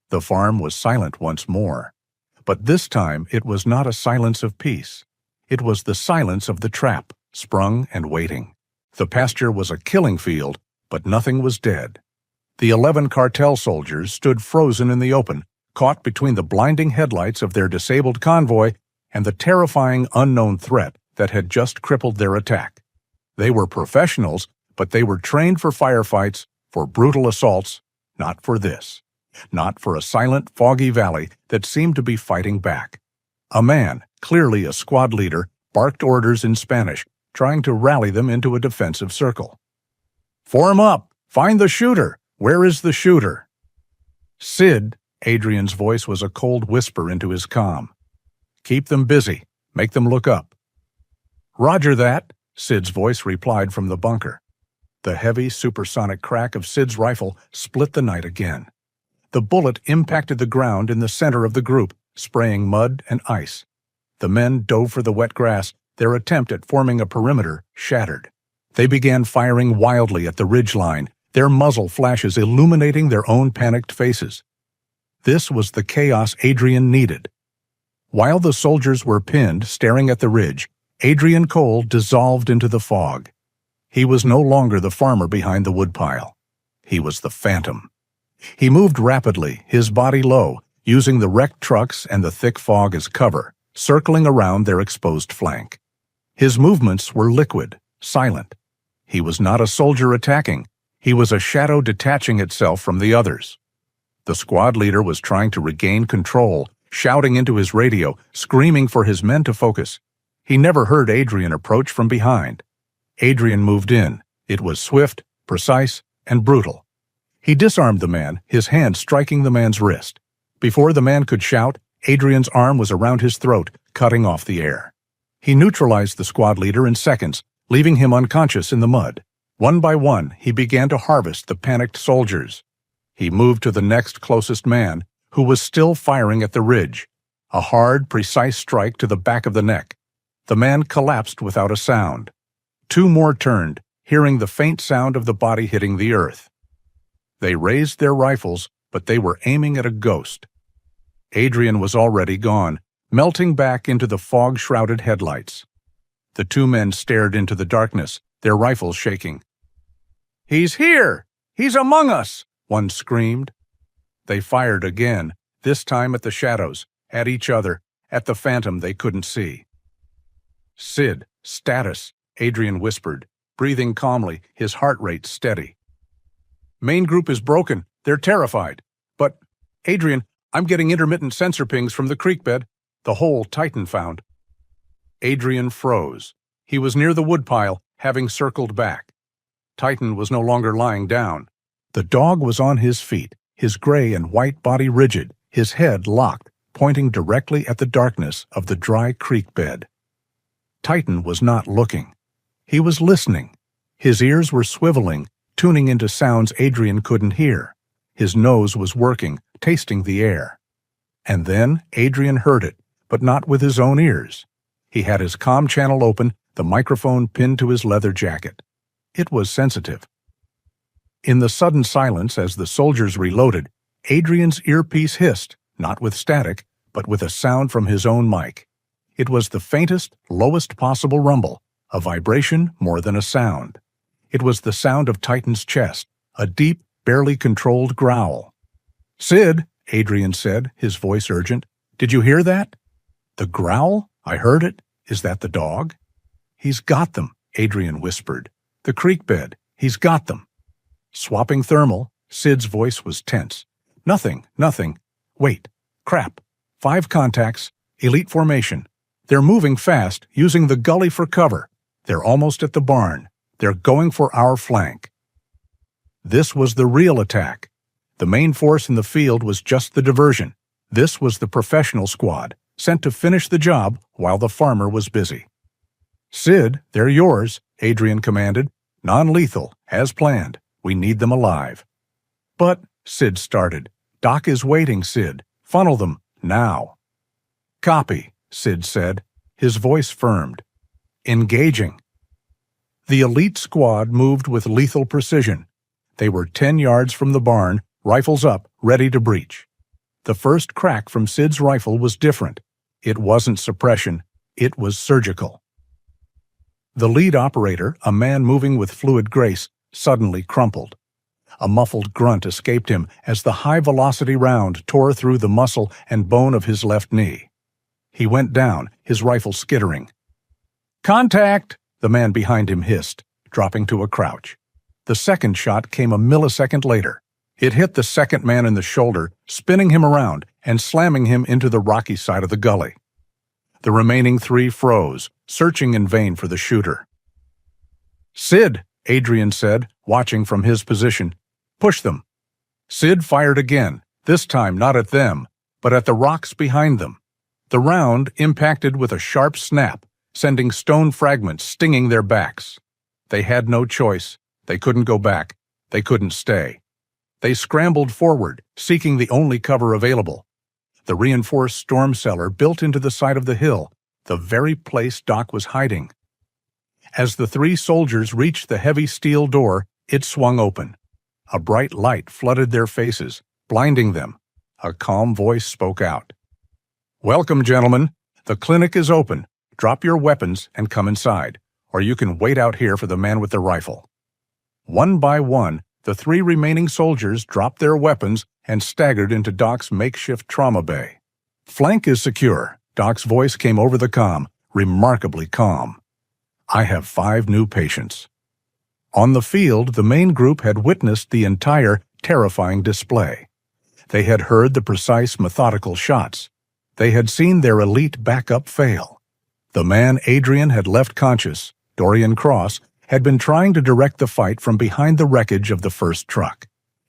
The farm was silent once more. But this time it was not a silence of peace. It was the silence of the trap, sprung and waiting. The pasture was a killing field, but nothing was dead. The 11 cartel soldiers stood frozen in the open, caught between the blinding headlights of their disabled convoy and the terrifying unknown threat that had just crippled their attack. They were professionals, but they were trained for firefights, for brutal assaults, not for this. Not for a silent, foggy valley that seemed to be fighting back. A man, clearly a squad leader, barked orders in Spanish, trying to rally them into a defensive circle. "Form up! Find the shooter! Where is the shooter?" "Sid," Adrian's voice was a cold whisper into his comm. "Keep them busy. Make them look up." "Roger that," Sid's voice replied from the bunker. The heavy, supersonic crack of Sid's rifle split the night again. The bullet impacted the ground in the center of the group, spraying mud and ice. The men dove for the wet grass, their attempt at forming a perimeter shattered. They began firing wildly at the ridgeline, their muzzle flashes illuminating their own panicked faces. This was the chaos Adrian needed. While the soldiers were pinned, staring at the ridge, Adrian Cole dissolved into the fog. He was no longer the farmer behind the woodpile. He was the phantom. He moved rapidly, his body low, using the wrecked trucks and the thick fog as cover, circling around their exposed flank. His movements were liquid, silent. He was not a soldier attacking. He was a shadow detaching itself from the others. The squad leader was trying to regain control, shouting into his radio, screaming for his men to focus. He never heard Adrian approach from behind. Adrian moved in. It was swift, precise, and brutal. He disarmed the man, his hand striking the man's wrist. Before the man could shout, Adrian's arm was around his throat, cutting off the air. He neutralized the squad leader in seconds, leaving him unconscious in the mud. One by one, he began to harvest the panicked soldiers. He moved to the next closest man, who was still firing at the ridge. A hard, precise strike to the back of the neck. The man collapsed without a sound. Two more turned, hearing the faint sound of the body hitting the earth. They raised their rifles, but they were aiming at a ghost. Adrian was already gone, melting back into the fog-shrouded headlights. The two men stared into the darkness, their rifles shaking. "He's here! He's among us!" one screamed. They fired again, this time at the shadows, at each other, at the phantom they couldn't see. "Sid, status," Adrian whispered, breathing calmly, his heart rate steady. "Main group is broken. They're terrified. But, Adrian, I'm getting intermittent sensor pings from the creek bed. The hole Titan found." Adrian froze. He was near the woodpile, having circled back. Titan was no longer lying down. The dog was on his feet, his gray and white body rigid, his head locked, pointing directly at the darkness of the dry creek bed. Titan was not looking. He was listening. His ears were swiveling, tuning into sounds Adrian couldn't hear. His nose was working, tasting the air. And then Adrian heard it, but not with his own ears. He had his comm channel open, the microphone pinned to his leather jacket. It was sensitive. In the sudden silence as the soldiers reloaded, Adrian's earpiece hissed, not with static, but with a sound from his own mic. It was the faintest, lowest possible rumble, a vibration more than a sound. It was the sound of Titan's chest, a deep, barely controlled growl. "Sid," Adrian said, his voice urgent, "did you hear that?" "The growl? I heard it. Is that the dog?" "He's got them," Adrian whispered. "The creek bed. He's got them." Swapping thermal, Sid's voice was tense. Nothing. Wait. Crap. 5 contacts. Elite formation. They're moving fast, using the gully for cover. They're almost at the barn. They're going for our flank." This was the real attack. The main force in the field was just the diversion. This was the professional squad, sent to finish the job while the farmer was busy. "Sid, they're yours," Adrian commanded. "Non-lethal, as planned. We need them alive." "But," Sid started, "Doc is waiting, Sid. Funnel them, now." "Copy," Sid said. His voice firmed. "Engaging." The elite squad moved with lethal precision. They were 10 yards from the barn, rifles up, ready to breach. The first crack from Sid's rifle was different. It wasn't suppression. It was surgical. The lead operator, a man moving with fluid grace, suddenly crumpled. A muffled grunt escaped him as the high-velocity round tore through the muscle and bone of his left knee. He went down, his rifle skittering. "Contact!" the man behind him hissed, dropping to a crouch. The second shot came a millisecond later. It hit the second man in the shoulder, spinning him around and slamming him into the rocky side of the gully. The remaining 3 froze, searching in vain for the shooter. "Sid," Adrian said, watching from his position. "Push them." Sid fired again, this time not at them, but at the rocks behind them. The round impacted with a sharp snap, sending stone fragments stinging their backs. They had no choice. They couldn't go back. They couldn't stay. They scrambled forward, seeking the only cover available. The reinforced storm cellar built into the side of the hill, the very place Doc was hiding. As the three soldiers reached the heavy steel door, it swung open. A bright light flooded their faces, blinding them. A calm voice spoke out. "Welcome, gentlemen. The clinic is open. Drop your weapons and come inside, or you can wait out here for the man with the rifle." One by one, the three remaining soldiers dropped their weapons and staggered into Doc's makeshift trauma bay. "Flank is secure." Doc's voice came over the comm, remarkably calm. "I have 5 new patients." On the field, the main group had witnessed the entire terrifying display. They had heard the precise, methodical shots. They had seen their elite backup fail. The man Adrian had left conscious, Dorian Cross, had been trying to direct the fight from behind the wreckage of the first truck.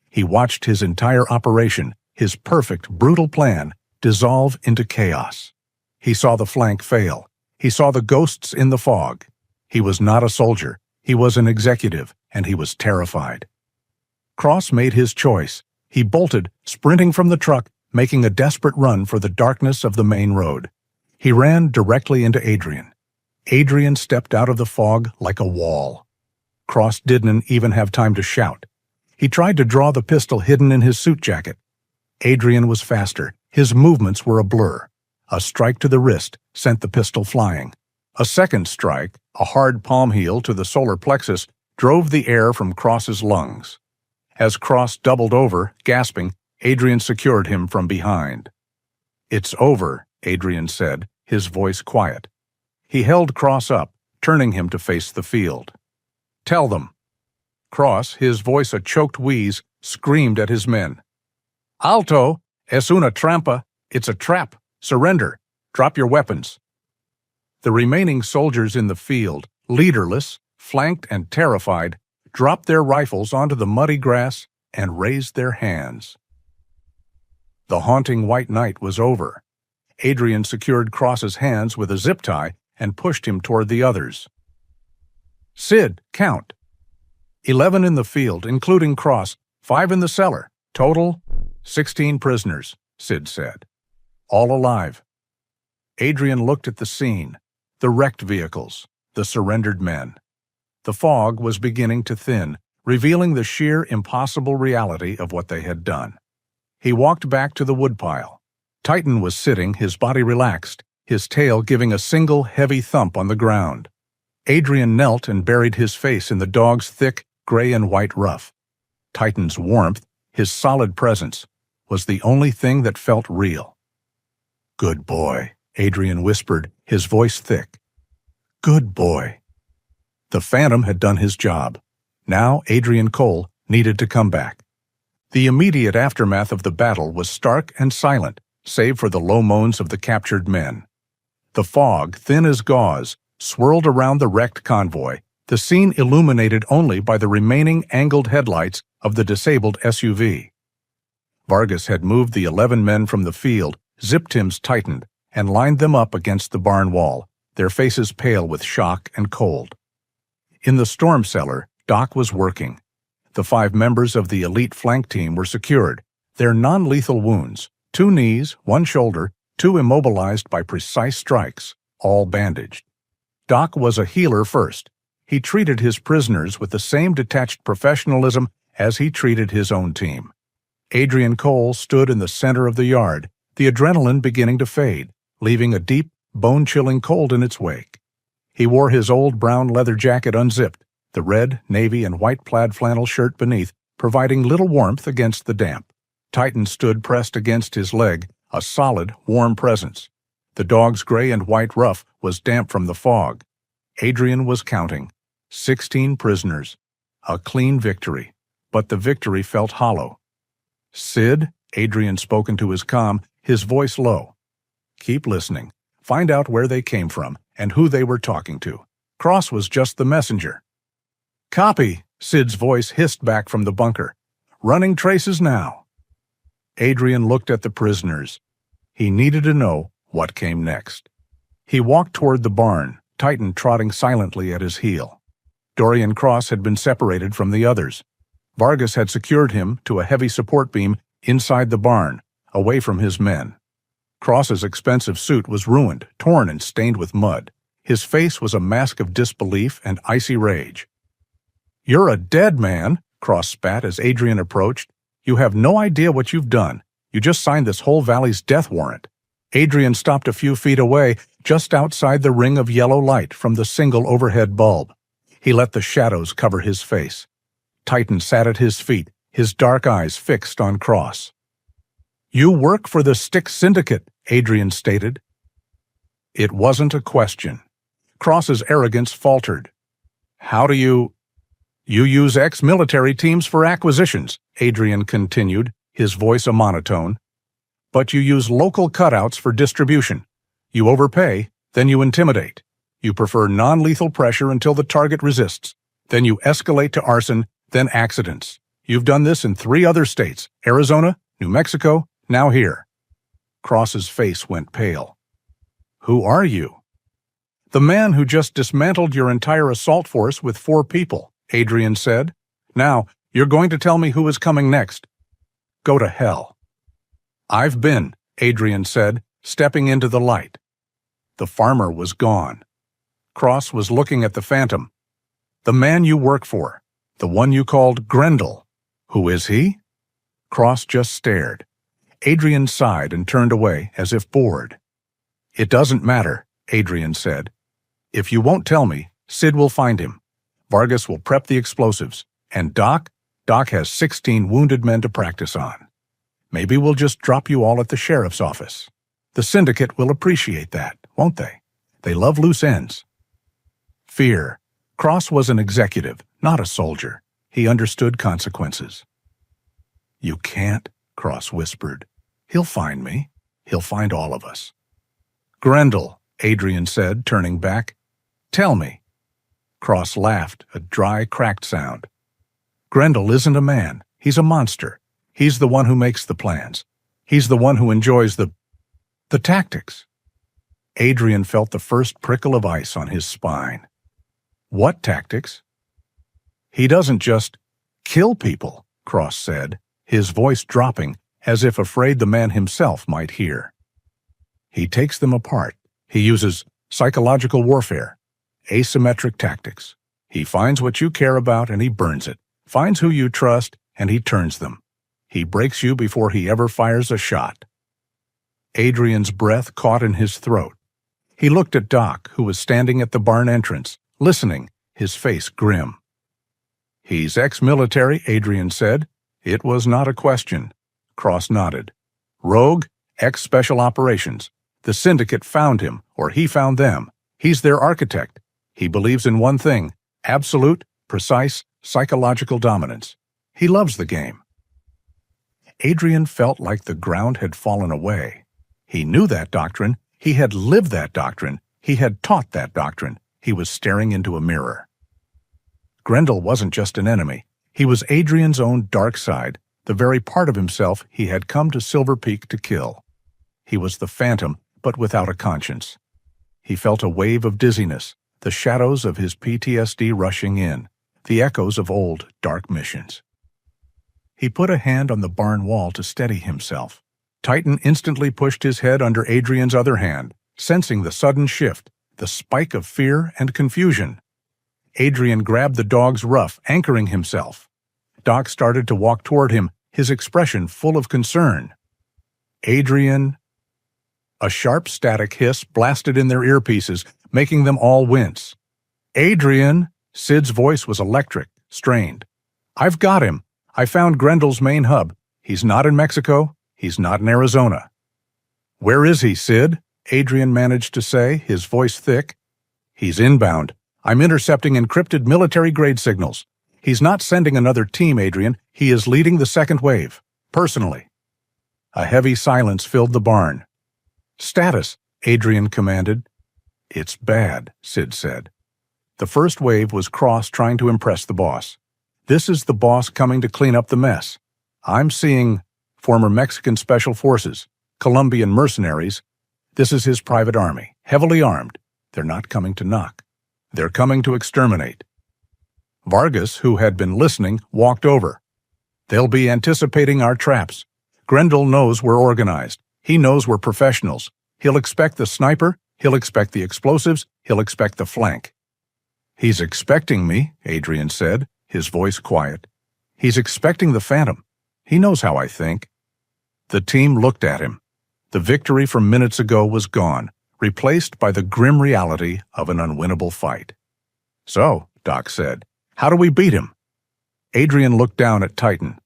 He watched his entire operation, his perfect, brutal plan, dissolve into chaos. He saw the flank fail. He saw the ghosts in the fog. He was not a soldier. He was an executive, and he was terrified. Cross made his choice. He bolted, sprinting from the truck, making a desperate run for the darkness of the main road. He ran directly into Adrian. Adrian stepped out of the fog like a wall. Cross didn't even have time to shout. He tried to draw the pistol hidden in his suit jacket. Adrian was faster. His movements were a blur. A strike to the wrist sent the pistol flying. A second strike, a hard palm heel to the solar plexus, drove the air from Cross's lungs. As Cross doubled over, gasping, Adrian secured him from behind. "It's over," Adrian said, his voice quiet. He held Cross up, turning him to face the field. "Tell them." Cross, his voice a choked wheeze, screamed at his men. "Alto, es una trampa. It's a trap. Surrender. Drop your weapons." The remaining soldiers in the field, leaderless, flanked and terrified, dropped their rifles onto the muddy grass and raised their hands. The haunting white night was over. Adrian secured Cross's hands with a zip tie and pushed him toward the others. "Sid, count." 11 in the field, including Cross, 5 in the cellar. Total, 16 prisoners, Sid said. All alive. Adrian looked at the scene, the wrecked vehicles, the surrendered men. The fog was beginning to thin, revealing the sheer impossible reality of what they had done. He walked back to the woodpile. Titan was sitting, his body relaxed, his tail giving a single heavy thump on the ground. Adrian knelt and buried his face in the dog's thick, gray and white ruff. Titan's warmth, his solid presence, was the only thing that felt real. "Good boy," Adrian whispered, his voice thick. "Good boy." The Phantom had done his job. Now Adrian Cole needed to come back. The immediate aftermath of the battle was stark and silent, save for the low moans of the captured men. The fog, thin as gauze, swirled around the wrecked convoy, the scene illuminated only by the remaining angled headlights of the disabled SUV. Vargas had moved the 11 men from the field, zip-tims tightened, and lined them up against the barn wall, their faces pale with shock and cold. In the storm cellar, Doc was working. The 5 members of the elite flank team were secured, their non-lethal wounds, 2 knees, 1 shoulder, 2 immobilized by precise strikes, all bandaged. Doc was a healer first. He treated his prisoners with the same detached professionalism as he treated his own team. Adrian Cole stood in the center of the yard, the adrenaline beginning to fade, leaving a deep, bone-chilling cold in its wake. He wore his old brown leather jacket unzipped, the red, navy, and white plaid flannel shirt beneath, providing little warmth against the damp. Titan stood pressed against his leg, a solid, warm presence. The dog's gray and white ruff was damp from the fog. Adrian was counting. 16 prisoners. A clean victory. But the victory felt hollow. "Sid," Adrian spoke into his comm, his voice low. "Keep listening. Find out where they came from and who they were talking to. Cross was just the messenger." "Copy," Sid's voice hissed back from the bunker. "Running traces now." Adrian looked at the prisoners. He needed to know what came next. He walked toward the barn, Titan trotting silently at his heel. Dorian Cross had been separated from the others. Vargas had secured him to a heavy support beam inside the barn, away from his men. Cross's expensive suit was ruined, torn and stained with mud. His face was a mask of disbelief and icy rage. "You're a dead man," Cross spat as Adrian approached. "You have no idea what you've done. You just signed this whole valley's death warrant." Adrian stopped a few feet away, just outside the ring of yellow light from the single overhead bulb. He let the shadows cover his face. Titan sat at his feet, his dark eyes fixed on Cross. "You work for the Stick Syndicate," Adrian stated. It wasn't a question. Cross's arrogance faltered. "How do you—" "You use ex-military teams for acquisitions," Adrian continued, his voice a monotone. "But you use local cutouts for distribution. You overpay, then you intimidate. You prefer non-lethal pressure until the target resists. Then you escalate to arson, then accidents. You've done this in 3 other states, Arizona, New Mexico, now here." Cross's face went pale. "Who are you?" "The man who just dismantled your entire assault force with 4 people, Adrian said. "Now, you're going to tell me who is coming next." "Go to hell." "I've been," Adrian said, stepping into the light. The farmer was gone. Cross was looking at the phantom. "The man you work for, the one you called Grendel. Who is he?" Cross just stared. Adrian sighed and turned away, as if bored. "It doesn't matter," Adrian said. "If you won't tell me, Sid will find him. Vargas will prep the explosives. And Doc has 16 wounded men to practice on. Maybe we'll just drop you all at the sheriff's office. The Syndicate will appreciate that, won't they? They love loose ends." Fear. Cross was an executive, not a soldier. He understood consequences. "You can't," Cross whispered. "He'll find me. He'll find all of us." "Grendel," Adrian said, turning back. "Tell me." Cross laughed, a dry, cracked sound. "Grendel isn't a man. He's a monster. He's the one who makes the plans. He's the one who enjoys the tactics." Adrian felt the first prickle of ice on his spine. "What tactics?" "He doesn't just kill people," Cross said, his voice dropping, as if afraid the man himself might hear. "He takes them apart. He uses psychological warfare, asymmetric tactics. He finds what you care about and he burns it, finds who you trust and he turns them. He breaks you before he ever fires a shot." Adrian's breath caught in his throat. He looked at Doc, who was standing at the barn entrance, listening, his face grim. "He's ex-military," Adrian said. It was not a question. Cross nodded. "Rogue, ex-special operations. The Syndicate found him, or he found them. He's their architect. He believes in one thing: absolute, precise, psychological dominance. He loves the game." Adrian felt like the ground had fallen away. He knew that doctrine. He had lived that doctrine. He had taught that doctrine. He was staring into a mirror. Grendel wasn't just an enemy. He was Adrian's own dark side, the very part of himself he had come to Silver Peak to kill. He was the phantom, but without a conscience. He felt a wave of dizziness, the shadows of his PTSD rushing in, the echoes of old, dark missions. He put a hand on the barn wall to steady himself. Titan instantly pushed his head under Adrian's other hand, sensing the sudden shift, the spike of fear and confusion. Adrian grabbed the dog's ruff, anchoring himself. Doc started to walk toward him, his expression full of concern. "Adrian—" A sharp static hiss blasted in their earpieces, making them all wince. "Adrian!" Sid's voice was electric, strained. "I've got him. I found Grendel's main hub. He's not in Mexico. He's not in Arizona." "Where is he, Sid?" Adrian managed to say, his voice thick. "He's inbound. I'm intercepting encrypted military-grade signals. He's not sending another team, Adrian. He is leading the second wave. Personally." A heavy silence filled the barn. "Status," Adrian commanded. "It's bad," Sid said. The first wave was Cross trying to impress the boss. "This is the boss coming to clean up the mess. I'm seeing former Mexican Special Forces, Colombian mercenaries. This is his private army, heavily armed. They're not coming to knock. They're coming to exterminate. Vargas, who had been listening, walked over. They'll be anticipating our traps. Grendel knows we're organized. He knows we're professionals. He'll expect the sniper, he'll expect the explosives, he'll expect the flank. He's expecting me, Adrian said, his voice quiet. He's expecting the phantom. He knows how I think. The team looked at him. The victory from minutes ago was gone, replaced by the grim reality of an unwinnable fight. So, Doc said, how do we beat him? Adrian looked down at Titan.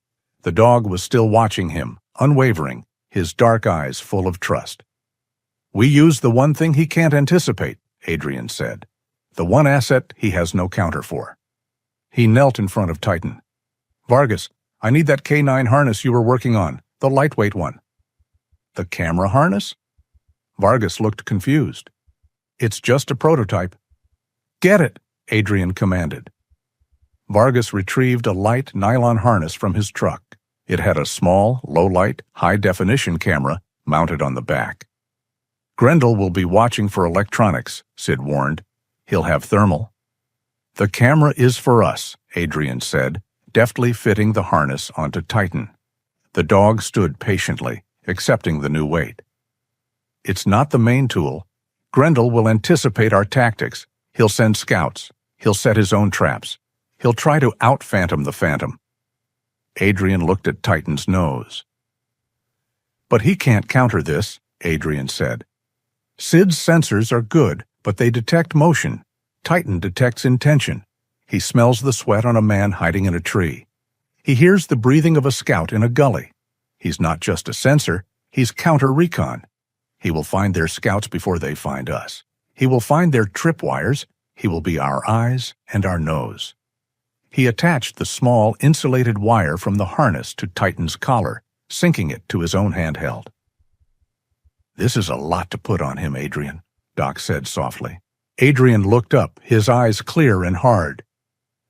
The dog was still watching him, unwavering, his dark eyes full of trust. We use the one thing he can't anticipate, Adrian said. The one asset he has no counter for. He knelt in front of Titan. Vargas, I need that canine harness you were working on, the lightweight one. The camera harness? Vargas looked confused. It's just a prototype. Get it, Adrian commanded. Vargas retrieved a light nylon harness from his truck. It had a small, low-light, high-definition camera mounted on the back. Grendel will be watching for electronics, Sid warned. He'll have thermal. The camera is for us, Adrian said, deftly fitting the harness onto Titan. The dog stood patiently, accepting the new weight. It's not the main tool. Grendel will anticipate our tactics. He'll send scouts. He'll set his own traps. He'll try to out-phantom the phantom. Adrian looked at Titan's nose. But he can't counter this, Adrian said. Sid's sensors are good, but they detect motion. Titan detects intention. He smells the sweat on a man hiding in a tree. He hears the breathing of a scout in a gully. He's not just a sensor, he's counter-recon. He will find their scouts before they find us. He will find their tripwires. He will be our eyes and our nose. He attached the small, insulated wire from the harness to Titan's collar, syncing it to his own handheld. This is a lot to put on him, Adrian, Doc said softly. Adrian looked up, his eyes clear and hard.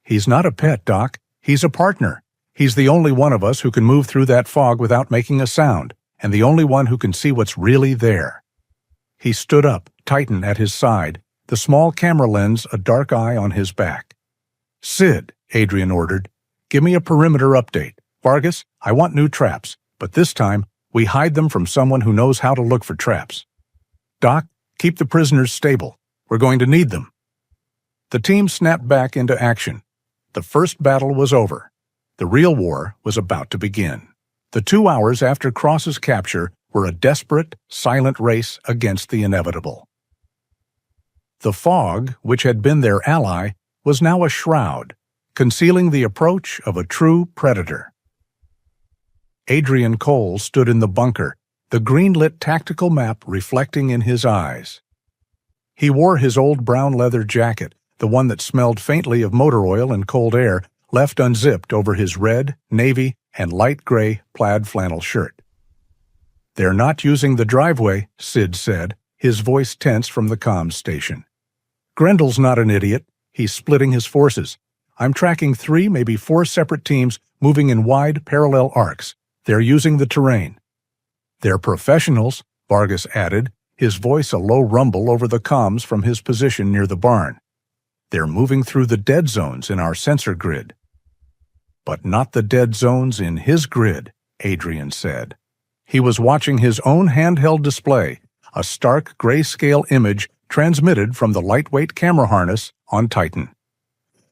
He's not a pet, Doc. He's a partner. He's the only one of us who can move through that fog without making a sound, and the only one who can see what's really there. He stood up, Titan at his side, the small camera lens a dark eye on his back. Sid, Adrian ordered, give me a perimeter update. Vargas, I want new traps, but this time we hide them from someone who knows how to look for traps. Doc, keep the prisoners stable. We're going to need them. The team snapped back into action. The first battle was over. The real war was about to begin. The 2 hours after Cross's capture were a desperate, silent race against the inevitable. The fog, which had been their ally, was now a shroud, concealing the approach of a true predator. Adrian Cole stood in the bunker, the green-lit tactical map reflecting in his eyes. He wore his old brown leather jacket, the one that smelled faintly of motor oil and cold air, left unzipped over his red, navy, and light gray plaid flannel shirt. They're not using the driveway, Sid said, his voice tense from the comms station. Grendel's not an idiot. He's splitting his forces. I'm tracking 3, maybe 4 separate teams moving in wide, parallel arcs. They're using the terrain. They're professionals, Vargas added, his voice a low rumble over the comms from his position near the barn. They're moving through the dead zones in our sensor grid. But not the dead zones in his grid, Adrian said. He was watching his own handheld display, a stark grayscale image transmitted from the lightweight camera harness on Titan.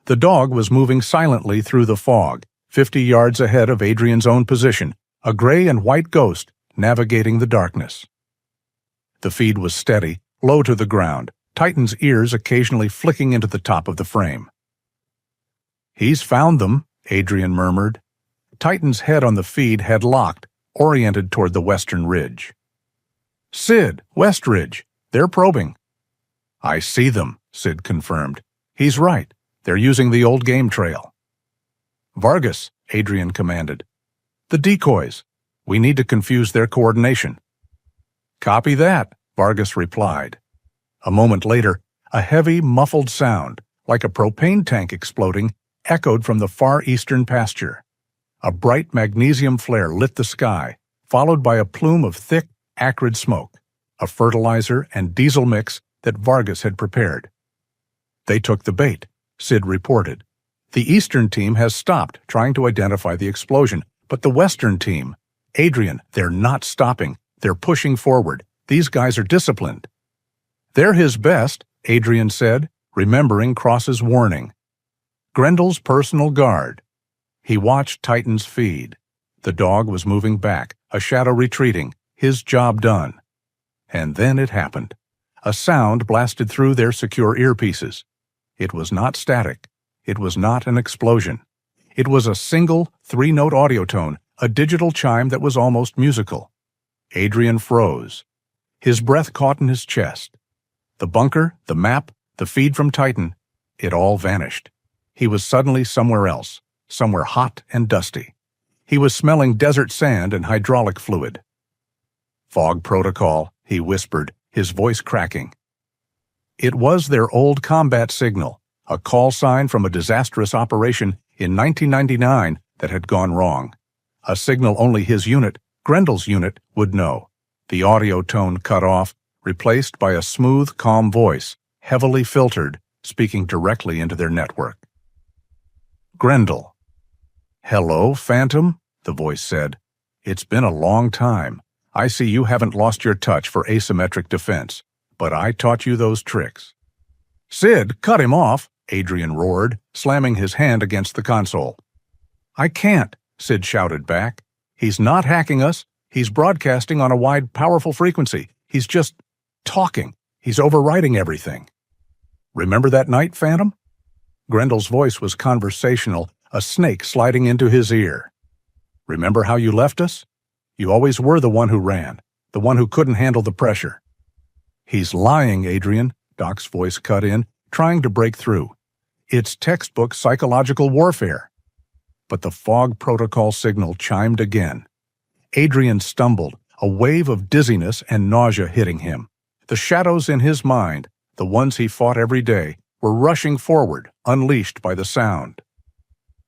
The dog was moving silently through the fog, 50 yards ahead of Adrian's own position, a gray and white ghost navigating the darkness. The feed was steady, low to the ground, Titan's ears occasionally flicking into the top of the frame. He's found them, Adrian murmured. Titan's head on the feed had locked, oriented toward the western ridge. Sid, West Ridge. They're probing. I see them, Sid confirmed. He's right. They're using the old game trail. Vargas, Adrian commanded. The decoys. We need to confuse their coordination. Copy that, Vargas replied. A moment later, a heavy, muffled sound, like a propane tank exploding, echoed from the far eastern pasture. A bright magnesium flare lit the sky, followed by a plume of thick, acrid smoke. A fertilizer and diesel mix that Vargas had prepared. They took the bait, Sid reported. The Eastern team has stopped trying to identify the explosion, but the Western team, Adrian, they're not stopping. They're pushing forward. These guys are disciplined. They're his best, Adrian said, remembering Cross's warning. Grendel's personal guard. He watched Titan's feed. The dog was moving back, a shadow retreating, his job done. And then it happened. A sound blasted through their secure earpieces. It was not static. It was not an explosion. It was a single, three-note audio tone, a digital chime that was almost musical. Adrian froze. His breath caught in his chest. The bunker, the map, the feed from Titan, it all vanished. He was suddenly somewhere else, somewhere hot and dusty. He was smelling desert sand and hydraulic fluid. "Fog protocol," he whispered, his voice cracking. It was their old combat signal, a call sign from a disastrous operation in 1999 that had gone wrong. A signal only his unit, Grendel's unit, would know. The audio tone cut off, replaced by a smooth, calm voice, heavily filtered, speaking directly into their network. Grendel. "Hello, Phantom," the voice said. "It's been a long time. I see you haven't lost your touch for asymmetric defense, but I taught you those tricks." "Sid, cut him off," Adrian roared, slamming his hand against the console. "I can't," Sid shouted back. "He's not hacking us. He's broadcasting on a wide, powerful frequency. He's just talking. He's overriding everything." "Remember that night, Phantom?" Grendel's voice was conversational, a snake sliding into his ear. "Remember how you left us? You always were the one who ran, the one who couldn't handle the pressure." "He's lying, Adrian," Doc's voice cut in, trying to break through. "It's textbook psychological warfare." But the fog protocol signal chimed again. Adrian stumbled, a wave of dizziness and nausea hitting him. The shadows in his mind, the ones he fought every day, were rushing forward, unleashed by the sound.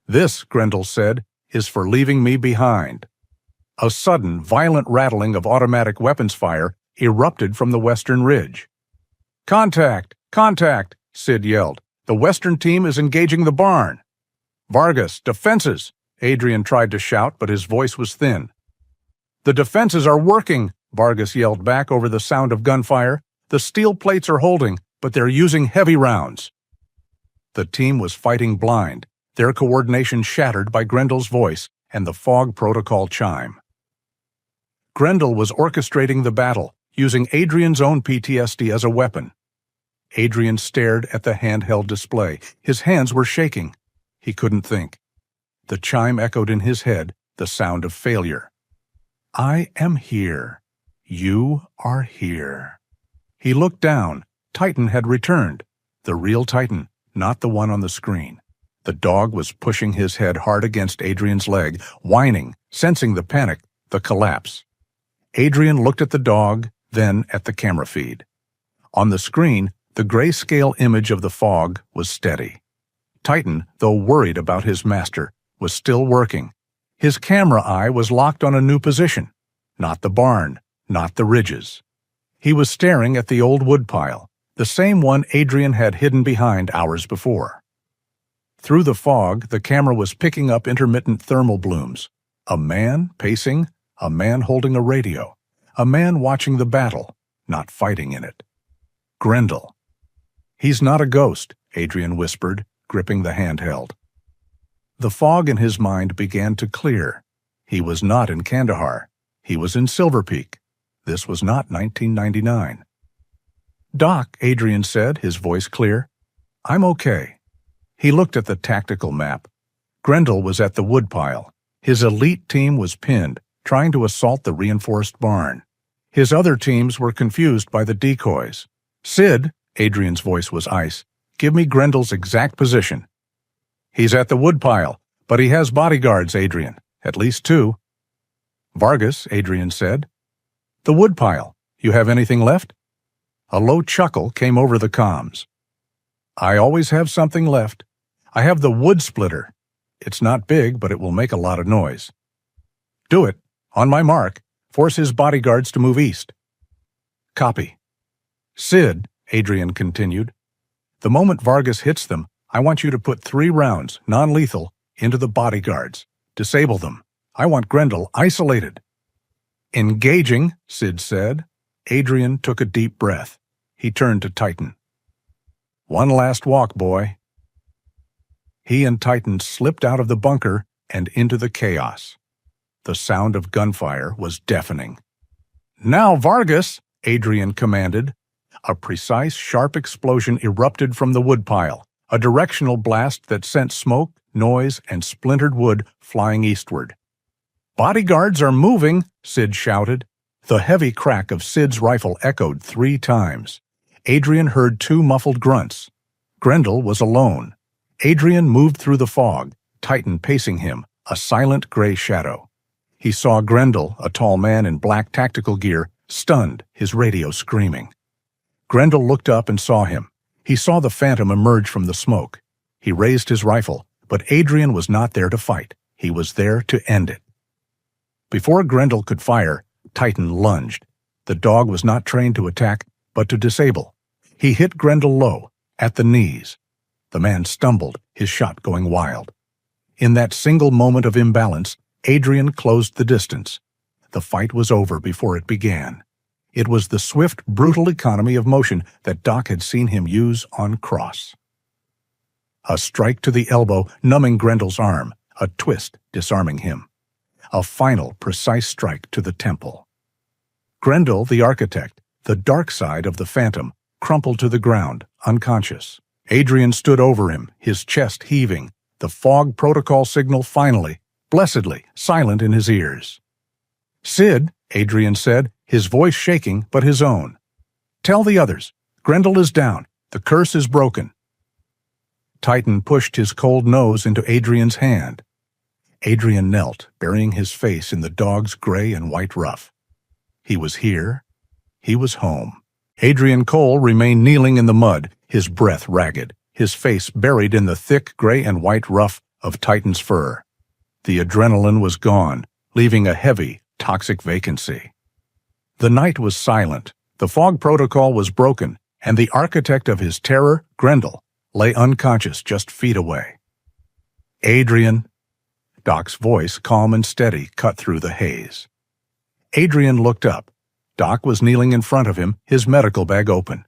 "This," Grendel said, "is for leaving me behind." A sudden, violent rattling of automatic weapons fire erupted from the western ridge. "Contact! Contact!" Sid yelled. "The western team is engaging the barn." "Vargas, defenses!" Adrian tried to shout, but his voice was thin. "The defenses are working!" Vargas yelled back over the sound of gunfire. "The steel plates are holding, but they're using heavy rounds." The team was fighting blind, their coordination shattered by Grendel's voice and the fog protocol chime. Grendel was orchestrating the battle, using Adrian's own PTSD as a weapon. Adrian stared at the handheld display. His hands were shaking. He couldn't think. The chime echoed in his head, the sound of failure. "I am here. You are here." He looked down. Titan had returned. The real Titan, not the one on the screen. The dog was pushing his head hard against Adrian's leg, whining, sensing the panic, the collapse. Adrian looked at the dog, then at the camera feed. On the screen, the grayscale image of the fog was steady. Titan, though worried about his master, was still working. His camera eye was locked on a new position. Not the barn, not the ridges. He was staring at the old woodpile, the same one Adrian had hidden behind hours before. Through the fog, the camera was picking up intermittent thermal blooms. A man pacing, a man holding a radio, a man watching the battle, not fighting in it. Grendel. "He's not a ghost," Adrian whispered, gripping the handheld. The fog in his mind began to clear. He was not in Kandahar. He was in Silver Peak. This was not 1999. "Doc," Adrian said, his voice clear. "I'm okay." He looked at the tactical map. Grendel was at the woodpile. His elite team was pinned, trying to assault the reinforced barn. His other teams were confused by the decoys. "Sid," Adrian's voice was ice, "give me Grendel's exact position." "He's at the woodpile, but he has bodyguards, Adrian. At least 2. "Vargas," Adrian said. "The woodpile. You have anything left?" A low chuckle came over the comms. "I always have something left. I have the wood splitter. It's not big, but it will make a lot of noise." "Do it. On my mark. Force his bodyguards to move east." "Copy." "Sid," Adrian continued. "The moment Vargas hits them, I want you to put 3 rounds, non-lethal, into the bodyguards. Disable them. I want Grendel isolated." "Engaging," Sid said. Adrian took a deep breath. He turned to Titan. "One last walk, boy." He and Titan slipped out of the bunker and into the chaos. The sound of gunfire was deafening. "Now, Vargas!" Adrian commanded. A precise, sharp explosion erupted from the woodpile, a directional blast that sent smoke, noise, and splintered wood flying eastward. "Bodyguards are moving!" Sid shouted. The heavy crack of Sid's rifle echoed 3 times. Adrian heard 2 muffled grunts. Grendel was alone. Adrian moved through the fog, Titan pacing him, a silent gray shadow. He saw Grendel, a tall man in black tactical gear, stunned, his radio screaming. Grendel looked up and saw him. He saw the Phantom emerge from the smoke. He raised his rifle, but Adrian was not there to fight. He was there to end it. Before Grendel could fire, Titan lunged. The dog was not trained to attack, but to disable. He hit Grendel low, at the knees. The man stumbled, his shot going wild. In that single moment of imbalance, Adrian closed the distance. The fight was over before it began. It was the swift, brutal economy of motion that Doc had seen him use on Cross. A strike to the elbow, numbing Grendel's arm, a twist, disarming him. A final, precise strike to the temple. Grendel, the architect, the dark side of the Phantom, crumpled to the ground, unconscious. Adrian stood over him, his chest heaving, the fog protocol signal finally, blessedly, silent in his ears. "Sid," Adrian said, his voice shaking but his own. "Tell the others. Grendel is down. The curse is broken." Titan pushed his cold nose into Adrian's hand. Adrian knelt, burying his face in the dog's gray and white ruff. He was here. He was home. Adrian Cole remained kneeling in the mud, his breath ragged, his face buried in the thick gray and white ruff of Titan's fur. The adrenaline was gone, leaving a heavy, toxic vacancy. The night was silent, the fog protocol was broken, and the architect of his terror, Grendel, lay unconscious just feet away. "Adrian," Doc's voice, calm and steady, cut through the haze. Adrian looked up. Doc was kneeling in front of him, his medical bag open.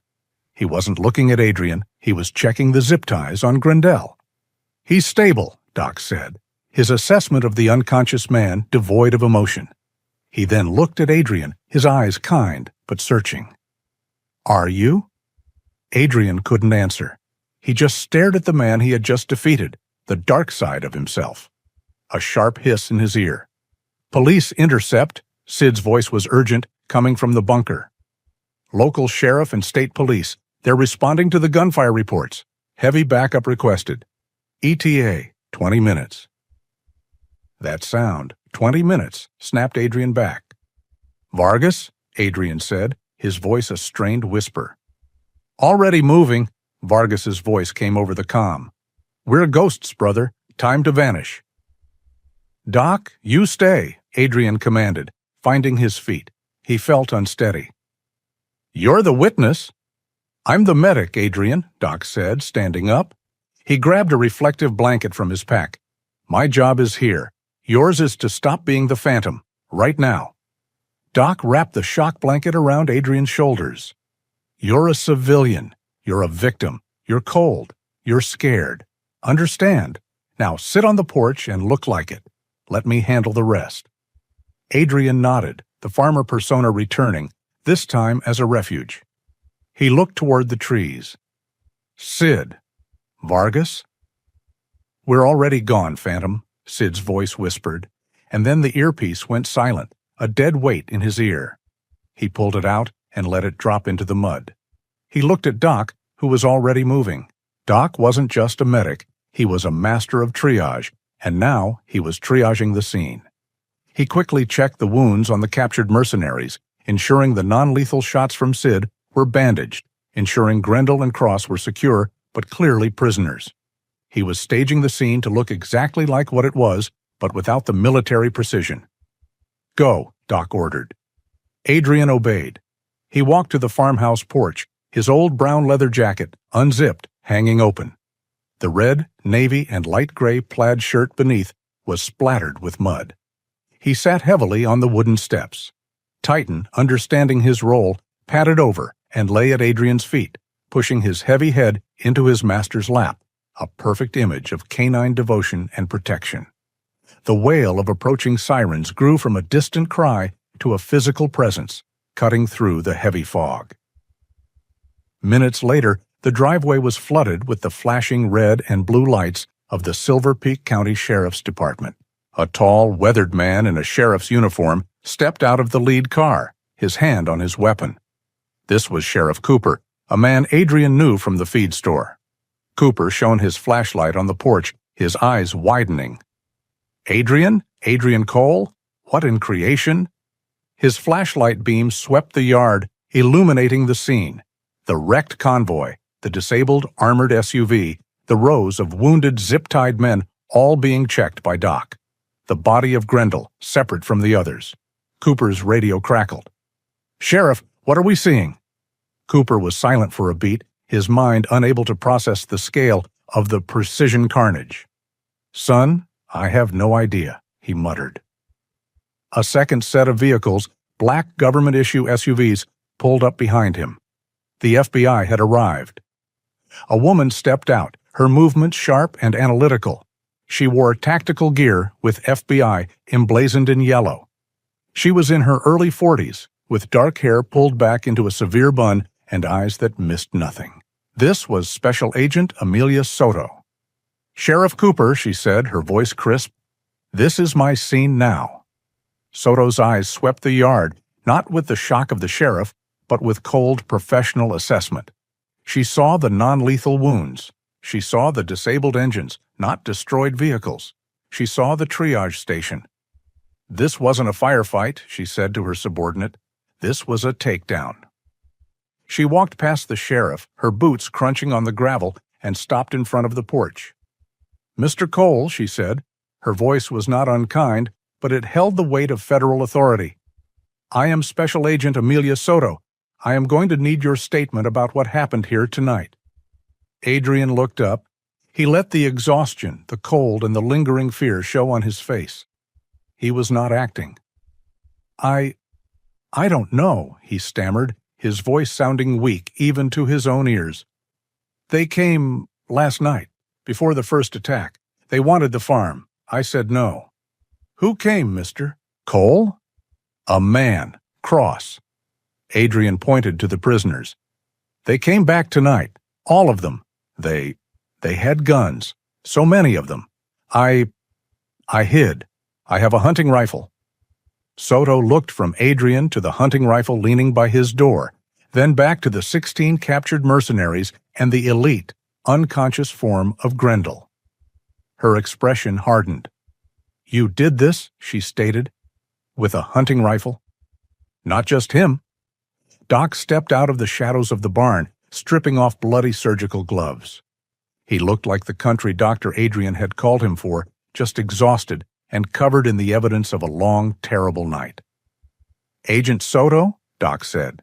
He wasn't looking at Adrian, he was checking the zip ties on Grendel. "He's stable," Doc said, his assessment of the unconscious man devoid of emotion. He then looked at Adrian, his eyes kind but searching. "Are you?" Adrian couldn't answer. He just stared at the man he had just defeated, the dark side of himself. A sharp hiss in his ear. "Police intercept," Sid's voice was urgent, coming from the bunker. "Local sheriff and state police. They're responding to the gunfire reports. Heavy backup requested. ETA, 20 minutes. That sound, 20 minutes, snapped Adrian back. "Vargas?" Adrian said, his voice a strained whisper. "Already moving," Vargas's voice came over the comm. "We're ghosts, brother. Time to vanish." "Doc, you stay," Adrian commanded, finding his feet. He felt unsteady. "You're the witness." "I'm the medic, Adrian," Doc said, standing up. He grabbed a reflective blanket from his pack. "My job is here. Yours is to stop being the Phantom, right now." Doc wrapped the shock blanket around Adrian's shoulders. "You're a civilian. You're a victim. You're cold. You're scared. Understand? Now sit on the porch and look like it. Let me handle the rest." Adrian nodded, the farmer persona returning, this time as a refuge. He looked toward the trees. "Sid. Vargas?" "We're already gone, Phantom," Sid's voice whispered, and then the earpiece went silent, a dead weight in his ear. He pulled it out and let it drop into the mud. He looked at Doc, who was already moving. Doc wasn't just a medic, he was a master of triage, and now he was triaging the scene. He quickly checked the wounds on the captured mercenaries, ensuring the non-lethal shots from Sid were bandaged, ensuring Grendel and Cross were secure but clearly prisoners. He was staging the scene to look exactly like what it was, but without the military precision. "Go," Doc ordered. Adrian obeyed. He walked to the farmhouse porch, his old brown leather jacket, unzipped, hanging open. The red, navy, and light gray plaid shirt beneath was splattered with mud. He sat heavily on the wooden steps. Titan, understanding his role, padded over and lay at Adrian's feet, pushing his heavy head into his master's lap, a perfect image of canine devotion and protection. The wail of approaching sirens grew from a distant cry to a physical presence, cutting through the heavy fog. Minutes later, the driveway was flooded with the flashing red and blue lights of the Silver Peak County Sheriff's Department. A tall, weathered man in a sheriff's uniform stepped out of the lead car, his hand on his weapon. This was Sheriff Cooper, a man Adrian knew from the feed store. Cooper shone his flashlight on the porch, his eyes widening. Adrian? Adrian Cole? What in creation? His flashlight beam swept the yard, illuminating the scene. The wrecked convoy, the disabled armored SUV, the rows of wounded zip-tied men all being checked by Doc. The body of Grendel, separate from the others. Cooper's radio crackled. "Sheriff, what are we seeing?" Cooper was silent for a beat, his mind unable to process the scale of the precision carnage. "Son, I have no idea," he muttered. A second set of vehicles, black government-issue SUVs, pulled up behind him. The FBI had arrived. A woman stepped out, her movements sharp and analytical. She wore tactical gear with FBI emblazoned in yellow. She was in her early 40s, with dark hair pulled back into a severe bun and eyes that missed nothing. This was Special Agent Amelia Soto. "Sheriff Cooper," she said, her voice crisp, "this is my scene now." Soto's eyes swept the yard, not with the shock of the sheriff, but with cold professional assessment. She saw the non-lethal wounds. She saw the disabled engines, not destroyed vehicles. She saw the triage station. "This wasn't a firefight," she said to her subordinate. "This was a takedown." She walked past the sheriff, her boots crunching on the gravel, and stopped in front of the porch. "Mr. Cole," she said. Her voice was not unkind, but it held the weight of federal authority. "I am Special Agent Amelia Soto. I am going to need your statement about what happened here tonight." Adrian looked up. He let the exhaustion, the cold, and the lingering fear show on his face. He was not acting. I don't know," he stammered, his voice sounding weak even to his own ears. "They came last night, before the first attack. They wanted the farm. I said no." "Who came, mister?" "Cole?" "A man. Cross." Adrian pointed to the prisoners. "They came back tonight. All of them. They had guns. So many of them. I hid. I have a hunting rifle." Soto looked from Adrian to the hunting rifle leaning by his door, then back to the 16 captured mercenaries and the elite, unconscious form of Grendel. Her expression hardened. "You did this," she stated, "with a hunting rifle?" "Not just him." Doc stepped out of the shadows of the barn, stripping off bloody surgical gloves. He looked like the country doctor Adrian had called him for, just exhausted and covered in the evidence of a long, terrible night. "Agent Soto," Doc said.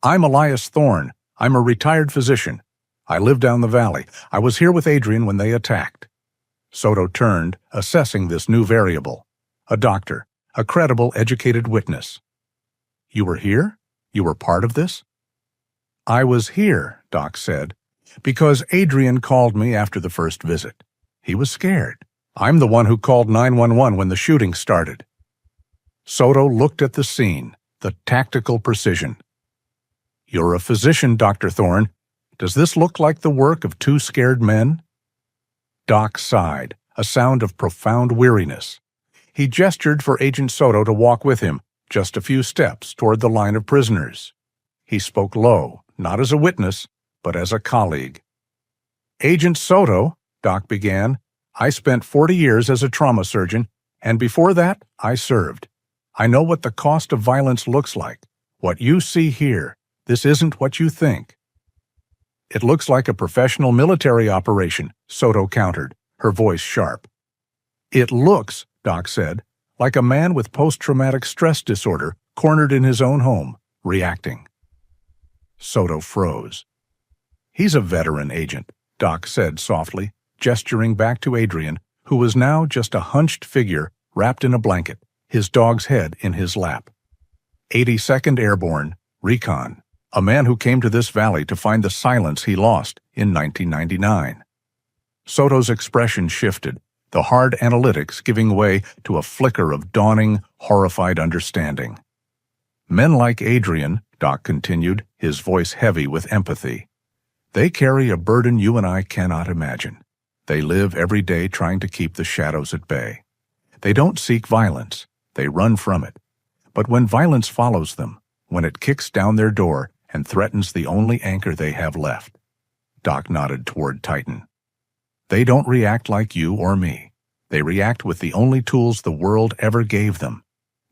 "I'm Elias Thorne. I'm a retired physician. I live down the valley. I was here with Adrian when they attacked." Soto turned, assessing this new variable. A doctor, a credible, educated witness. "You were here? You were part of this?" "I was here," Doc said, "because Adrian called me after the first visit. He was scared. I'm the one who called 911 when the shooting started." Soto looked at the scene, the tactical precision. "You're a physician, Dr. Thorne. Does this look like the work of two scared men?" Doc sighed, a sound of profound weariness. He gestured for Agent Soto to walk with him, just a few steps toward the line of prisoners. He spoke low, not as a witness, but as a colleague. "Agent Soto," Doc began, "I spent 40 years as a trauma surgeon, and before that, I served. I know what the cost of violence looks like. What you see here, this isn't what you think." "It looks like a professional military operation," Soto countered, her voice sharp. "It looks," Doc said, "like a man with post-traumatic stress disorder cornered in his own home, reacting." Soto froze. "He's a veteran agent," Doc said softly, gesturing back to Adrian, who was now just a hunched figure wrapped in a blanket, his dog's head in his lap. 82nd Airborne, Recon, a man who came to this valley to find the silence he lost in 1999. Soto's expression shifted, the hard analytics giving way to a flicker of dawning, horrified understanding. "Men like Adrian," Doc continued, his voice heavy with empathy, "they carry a burden you and I cannot imagine. They live every day trying to keep the shadows at bay. They don't seek violence, they run from it. But when violence follows them, when it kicks down their door and threatens the only anchor they have left," Doc nodded toward Titan, "they don't react like you or me. They react with the only tools the world ever gave them.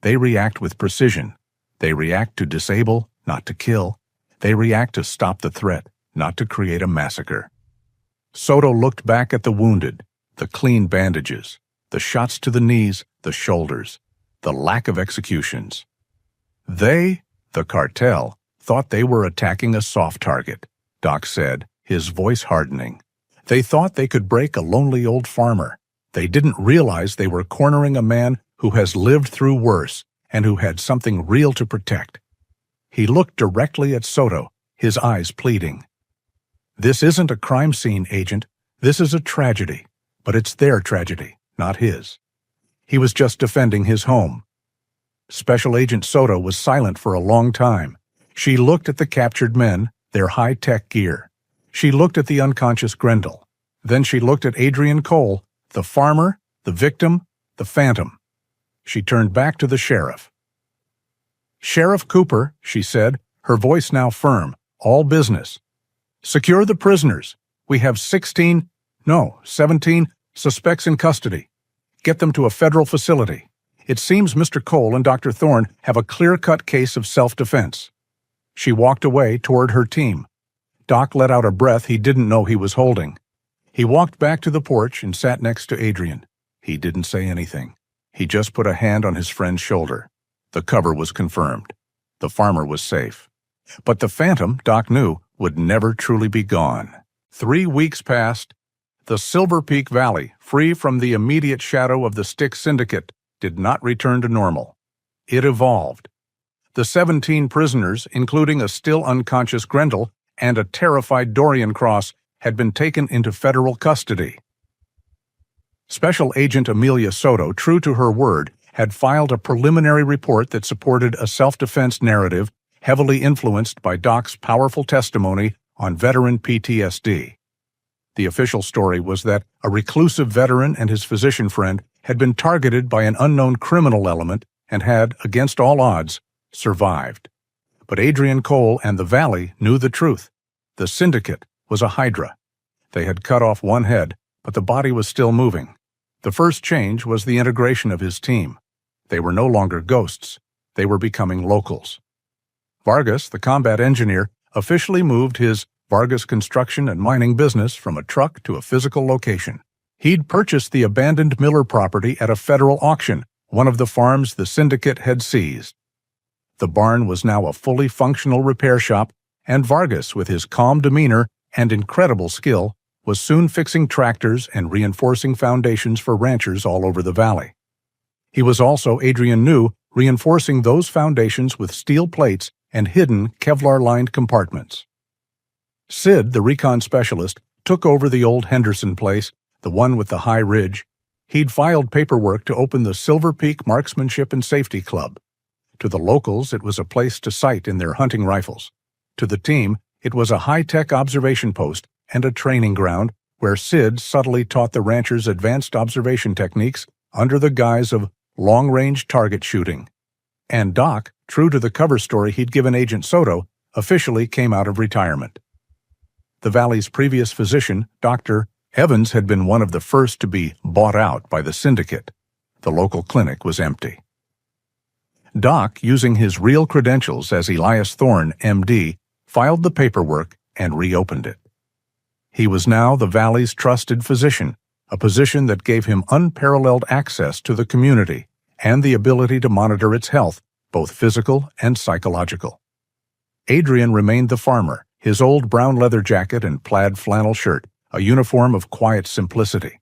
They react with precision. They react to disable, not to kill. They react to stop the threat, not to create a massacre." Soto looked back at the wounded, the clean bandages, the shots to the knees, the shoulders, the lack of executions. "They, the cartel, thought they were attacking a soft target," Doc said, his voice hardening. "They thought they could break a lonely old farmer. They didn't realize they were cornering a man who has lived through worse and who had something real to protect." He looked directly at Soto, his eyes pleading. "This isn't a crime scene, Agent. This is a tragedy, but it's their tragedy, not his. He was just defending his home." Special Agent Soto was silent for a long time. She looked at the captured men, their high-tech gear. She looked at the unconscious Grendel. Then she looked at Adrian Cole, the farmer, the victim, the phantom. She turned back to the sheriff. "Sheriff Cooper," she said, her voice now firm, all business. "Secure the prisoners. We have 17 suspects in custody. Get them to a federal facility. It seems Mr. Cole and Dr. Thorne have a clear-cut case of self-defense." She walked away toward her team. Doc let out a breath he didn't know he was holding. He walked back to the porch and sat next to Adrian. He didn't say anything. He just put a hand on his friend's shoulder. The cover was confirmed. The farmer was safe. But the phantom, Doc knew, would never truly be gone. 3 weeks passed. The Silver Peak Valley, free from the immediate shadow of the Stick Syndicate, did not return to normal. It evolved. The 17 prisoners, including a still unconscious Grendel and a terrified Dorian Cross, had been taken into federal custody. Special Agent Amelia Soto, true to her word, had filed a preliminary report that supported a self-defense narrative heavily influenced by Doc's powerful testimony on veteran PTSD. The official story was that a reclusive veteran and his physician friend had been targeted by an unknown criminal element and had, against all odds, survived. But Adrian Cole and the Valley knew the truth. The Syndicate was a hydra. They had cut off one head, but the body was still moving. The first change was the integration of his team. They were no longer ghosts. They were becoming locals. Vargas, the combat engineer, officially moved his Vargas construction and mining business from a truck to a physical location. He'd purchased the abandoned Miller property at a federal auction, one of the farms the Syndicate had seized. The barn was now a fully functional repair shop, and Vargas, with his calm demeanor and incredible skill, was soon fixing tractors and reinforcing foundations for ranchers all over the valley. He was also, Adrian knew, reinforcing those foundations with steel plates and hidden Kevlar-lined compartments. Sid, the recon specialist, took over the old Henderson place, the one with the high ridge. He'd filed paperwork to open the Silver Peak Marksmanship and Safety Club. To the locals, it was a place to sight in their hunting rifles. To the team, it was a high-tech observation post and a training ground where Sid subtly taught the ranchers advanced observation techniques under the guise of long-range target shooting. And Doc, true to the cover story he'd given Agent Soto, officially came out of retirement. The Valley's previous physician, Dr. Evans, had been one of the first to be bought out by the Syndicate. The local clinic was empty. Doc, using his real credentials as Elias Thorne, M.D., filed the paperwork and reopened it. He was now the Valley's trusted physician, a position that gave him unparalleled access to the community and the ability to monitor its health, both physical and psychological. Adrian remained the farmer, his old brown leather jacket and plaid flannel shirt, a uniform of quiet simplicity.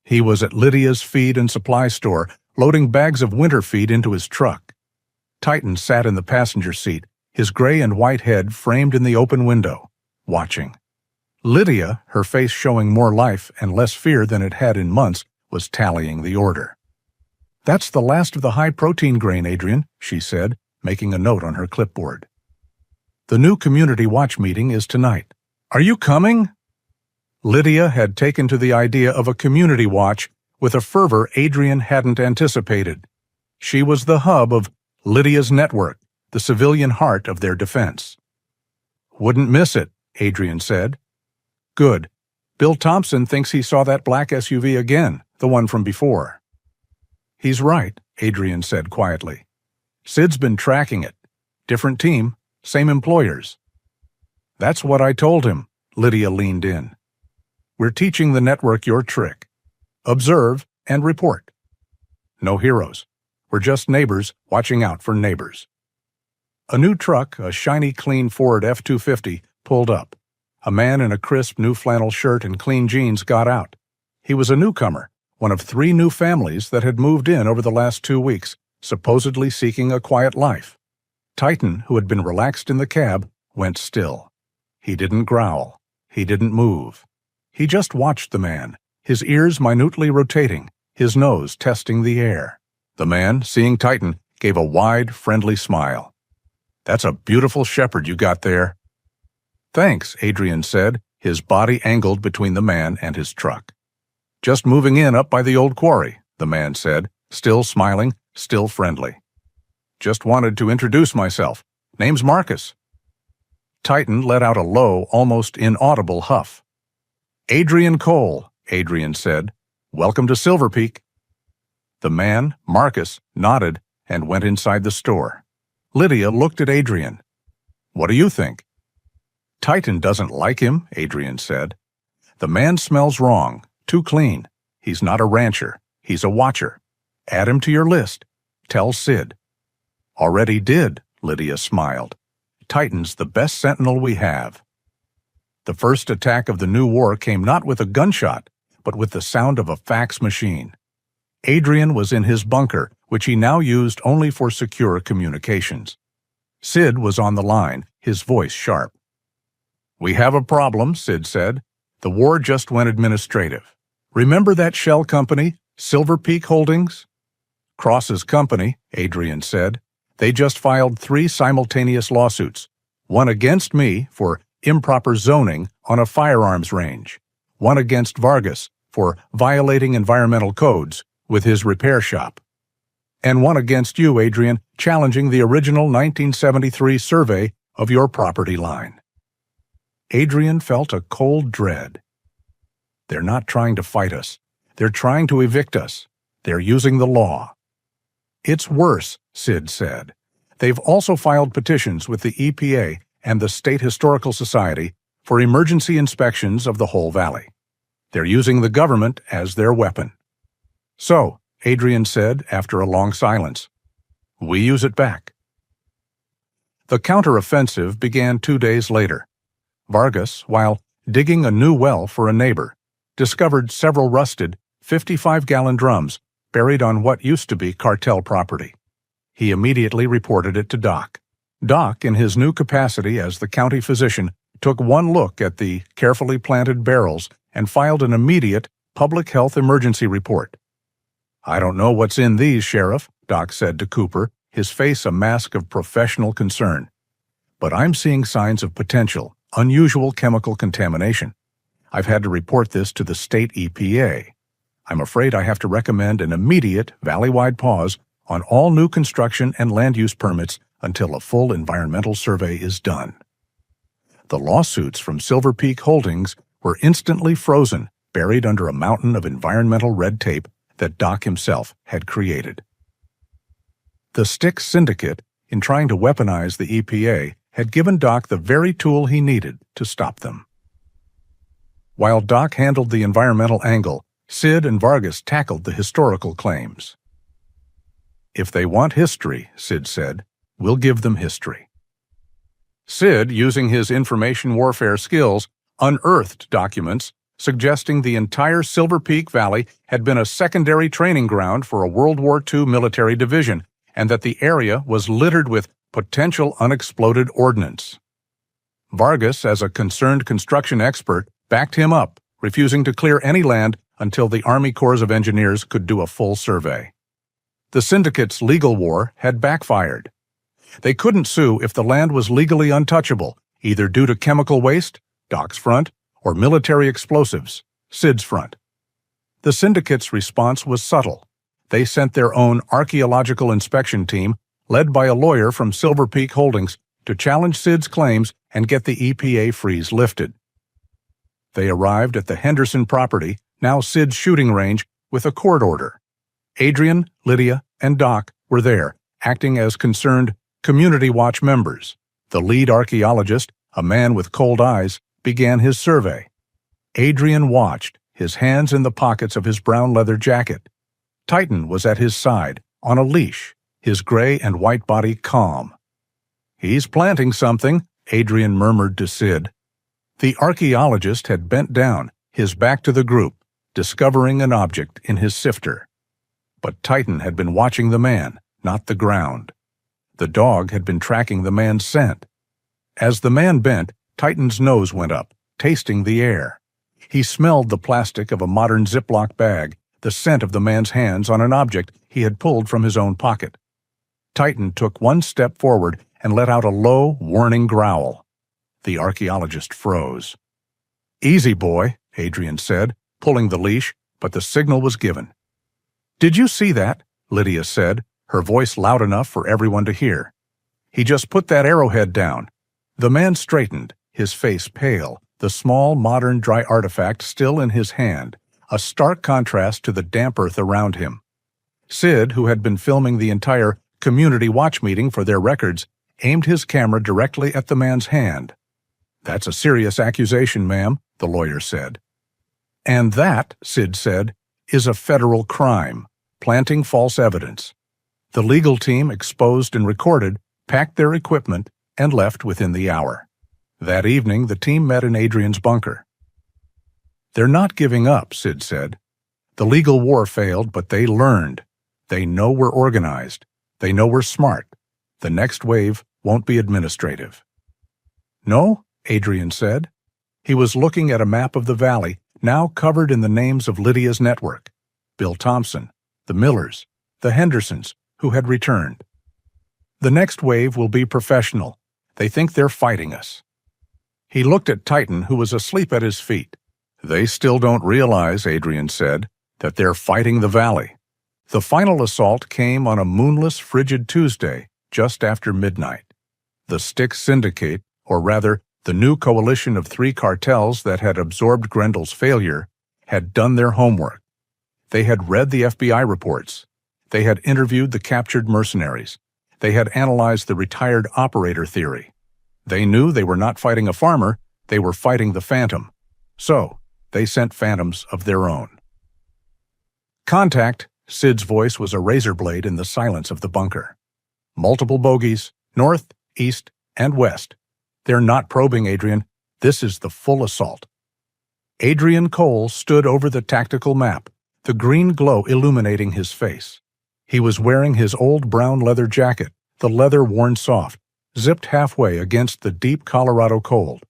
He was at Lydia's feed and supply store, loading bags of winter feed into his truck. Titan sat in the passenger seat, his gray and white head framed in the open window, watching. Lydia, her face showing more life and less fear than it had in months, was tallying the order. "That's the last of the high-protein grain, Adrian," she said, making a note on her clipboard. "The new community watch meeting is tonight. Are you coming?" Lydia had taken to the idea of a community watch with a fervor Adrian hadn't anticipated. She was the hub of Lydia's network, the civilian heart of their defense. "Wouldn't miss it," Adrian said. "Good. Bill Thompson thinks he saw that black SUV again, the one from before." "He's right," Adrian said quietly. "Sid's been tracking it. Different team, same employers." "That's what I told him," Lydia leaned in. "We're teaching the network your trick. Observe and report. No heroes. We're just neighbors watching out for neighbors." A new truck, a shiny clean Ford F-250, pulled up. A man in a crisp new flannel shirt and clean jeans got out. He was a newcomer, one of 3 new families that had moved in over the last 2 weeks, supposedly seeking a quiet life. Titan, who had been relaxed in the cab, went still. He didn't growl. He didn't move. He just watched the man, his ears minutely rotating, his nose testing the air. The man, seeing Titan, gave a wide, friendly smile. "That's a beautiful shepherd you got there." "Thanks," Adrian said, his body angled between the man and his truck. "Just moving in up by the old quarry," the man said, still smiling, still friendly. "Just wanted to introduce myself. Name's Marcus." Titan let out a low, almost inaudible huff. "Adrian Cole," Adrian said. "Welcome to Silver Peak." The man, Marcus, nodded and went inside the store. Lydia looked at Adrian. "What do you think?" "Titan doesn't like him," Adrian said. "The man smells wrong, too clean. He's not a rancher. He's a watcher. Add him to your list. Tell Sid." "Already did," Lydia smiled. "Titan's the best sentinel we have." The first attack of the new war came not with a gunshot, but with the sound of a fax machine. Adrian was in his bunker, which he now used only for secure communications. Sid was on the line, his voice sharp. "We have a problem," Sid said. "The war just went administrative. Remember that shell company, Silver Peak Holdings?" "Cross's company," Adrian said. "They just filed 3 simultaneous lawsuits, one against me for improper zoning on a firearms range, one against Vargas for violating environmental codes with his repair shop, and one against you, Adrian, challenging the original 1973 survey of your property line." Adrian felt a cold dread. "They're not trying to fight us. They're trying to evict us. They're using the law." "It's worse," Sid said. "They've also filed petitions with the EPA and the State Historical Society for emergency inspections of the whole valley. They're using the government as their weapon." "So," Adrian said after a long silence, "we use it back." The counteroffensive began 2 days later. Vargas, while digging a new well for a neighbor, discovered several rusted 55-gallon drums buried on what used to be cartel property. He immediately reported it to Doc. Doc, in his new capacity as the county physician, took one look at the carefully planted barrels and filed an immediate public health emergency report. "I don't know what's in these, Sheriff," Doc said to Cooper, his face a mask of professional concern. "But I'm seeing signs of potential, unusual chemical contamination. I've had to report this to the state EPA. I'm afraid I have to recommend an immediate valley-wide pause on all new construction and land use permits until a full environmental survey is done." The lawsuits from Silver Peak Holdings were instantly frozen, buried under a mountain of environmental red tape that Doc himself had created. The Styx Syndicate, in trying to weaponize the EPA, had given Doc the very tool he needed to stop them. While Doc handled the environmental angle, Sid and Vargas tackled the historical claims. "If they want history," Sid said, "we'll give them history." Sid, using his information warfare skills, unearthed documents suggesting the entire Silver Peak Valley had been a secondary training ground for a World War II military division, and that the area was littered with potential unexploded ordnance. Vargas, as a concerned construction expert, backed him up, refusing to clear any land until the Army Corps of Engineers could do a full survey. The Syndicate's legal war had backfired. They couldn't sue if the land was legally untouchable, either due to chemical waste, Doc's front, or military explosives, Sid's front. The Syndicate's response was subtle. They sent their own archaeological inspection team, led by a lawyer from Silver Peak Holdings, to challenge Sid's claims and get the EPA freeze lifted. They arrived at the Henderson property, now Sid's shooting range, with a court order. Adrian, Lydia, and Doc were there, acting as concerned Community Watch members. The lead archaeologist, a man with cold eyes, began his survey. Adrian watched, his hands in the pockets of his brown leather jacket. Titan was at his side, on a leash, his gray and white body calm. "He's planting something," Adrian murmured to Sid. The archaeologist had bent down, his back to the group, discovering an object in his sifter. But Titan had been watching the man, not the ground. The dog had been tracking the man's scent. As the man bent, Titan's nose went up, tasting the air. He smelled the plastic of a modern Ziploc bag, the scent of the man's hands on an object he had pulled from his own pocket. Titan took one step forward and let out a low, warning growl. The archaeologist froze. "Easy, boy," Adrian said, pulling the leash, but the signal was given. "Did you see that?" Lydia said, her voice loud enough for everyone to hear. "He just put that arrowhead down." The man straightened, his face pale, the small, modern, dry artifact still in his hand, a stark contrast to the damp earth around him. Sid, who had been filming the entire Community Watch meeting for their records, aimed his camera directly at the man's hand. "That's a serious accusation, ma'am," the lawyer said. "And that," Sid said, "is a federal crime, planting false evidence." The legal team, exposed and recorded, packed their equipment and left within the hour. That evening, the team met in Adrian's bunker. "They're not giving up," Sid said. "The legal war failed, but they learned. They know we're organized. They know we're smart. The next wave won't be administrative." "No?" Adrian said. He was looking at a map of the valley, now covered in the names of Lydia's network. Bill Thompson, the Millers, the Hendersons, who had returned. "The next wave will be professional. They think they're fighting us." He looked at Titan, who was asleep at his feet. "They still don't realize," Adrian said, "that they're fighting the valley." The final assault came on a moonless, frigid Tuesday, just after midnight. The Styx Syndicate, or rather, the new coalition of 3 cartels that had absorbed Grendel's failure, had done their homework. They had read the FBI reports. They had interviewed the captured mercenaries. They had analyzed the retired operator theory. They knew they were not fighting a farmer, they were fighting the Phantom. So, they sent phantoms of their own. "Contact," Sid's voice was a razor blade in the silence of the bunker. "Multiple bogeys, north, east, and west. They're not probing, Adrian. This is the full assault." Adrian Cole stood over the tactical map, the green glow illuminating his face. He was wearing his old brown leather jacket, the leather worn soft, zipped halfway against the deep Colorado cold.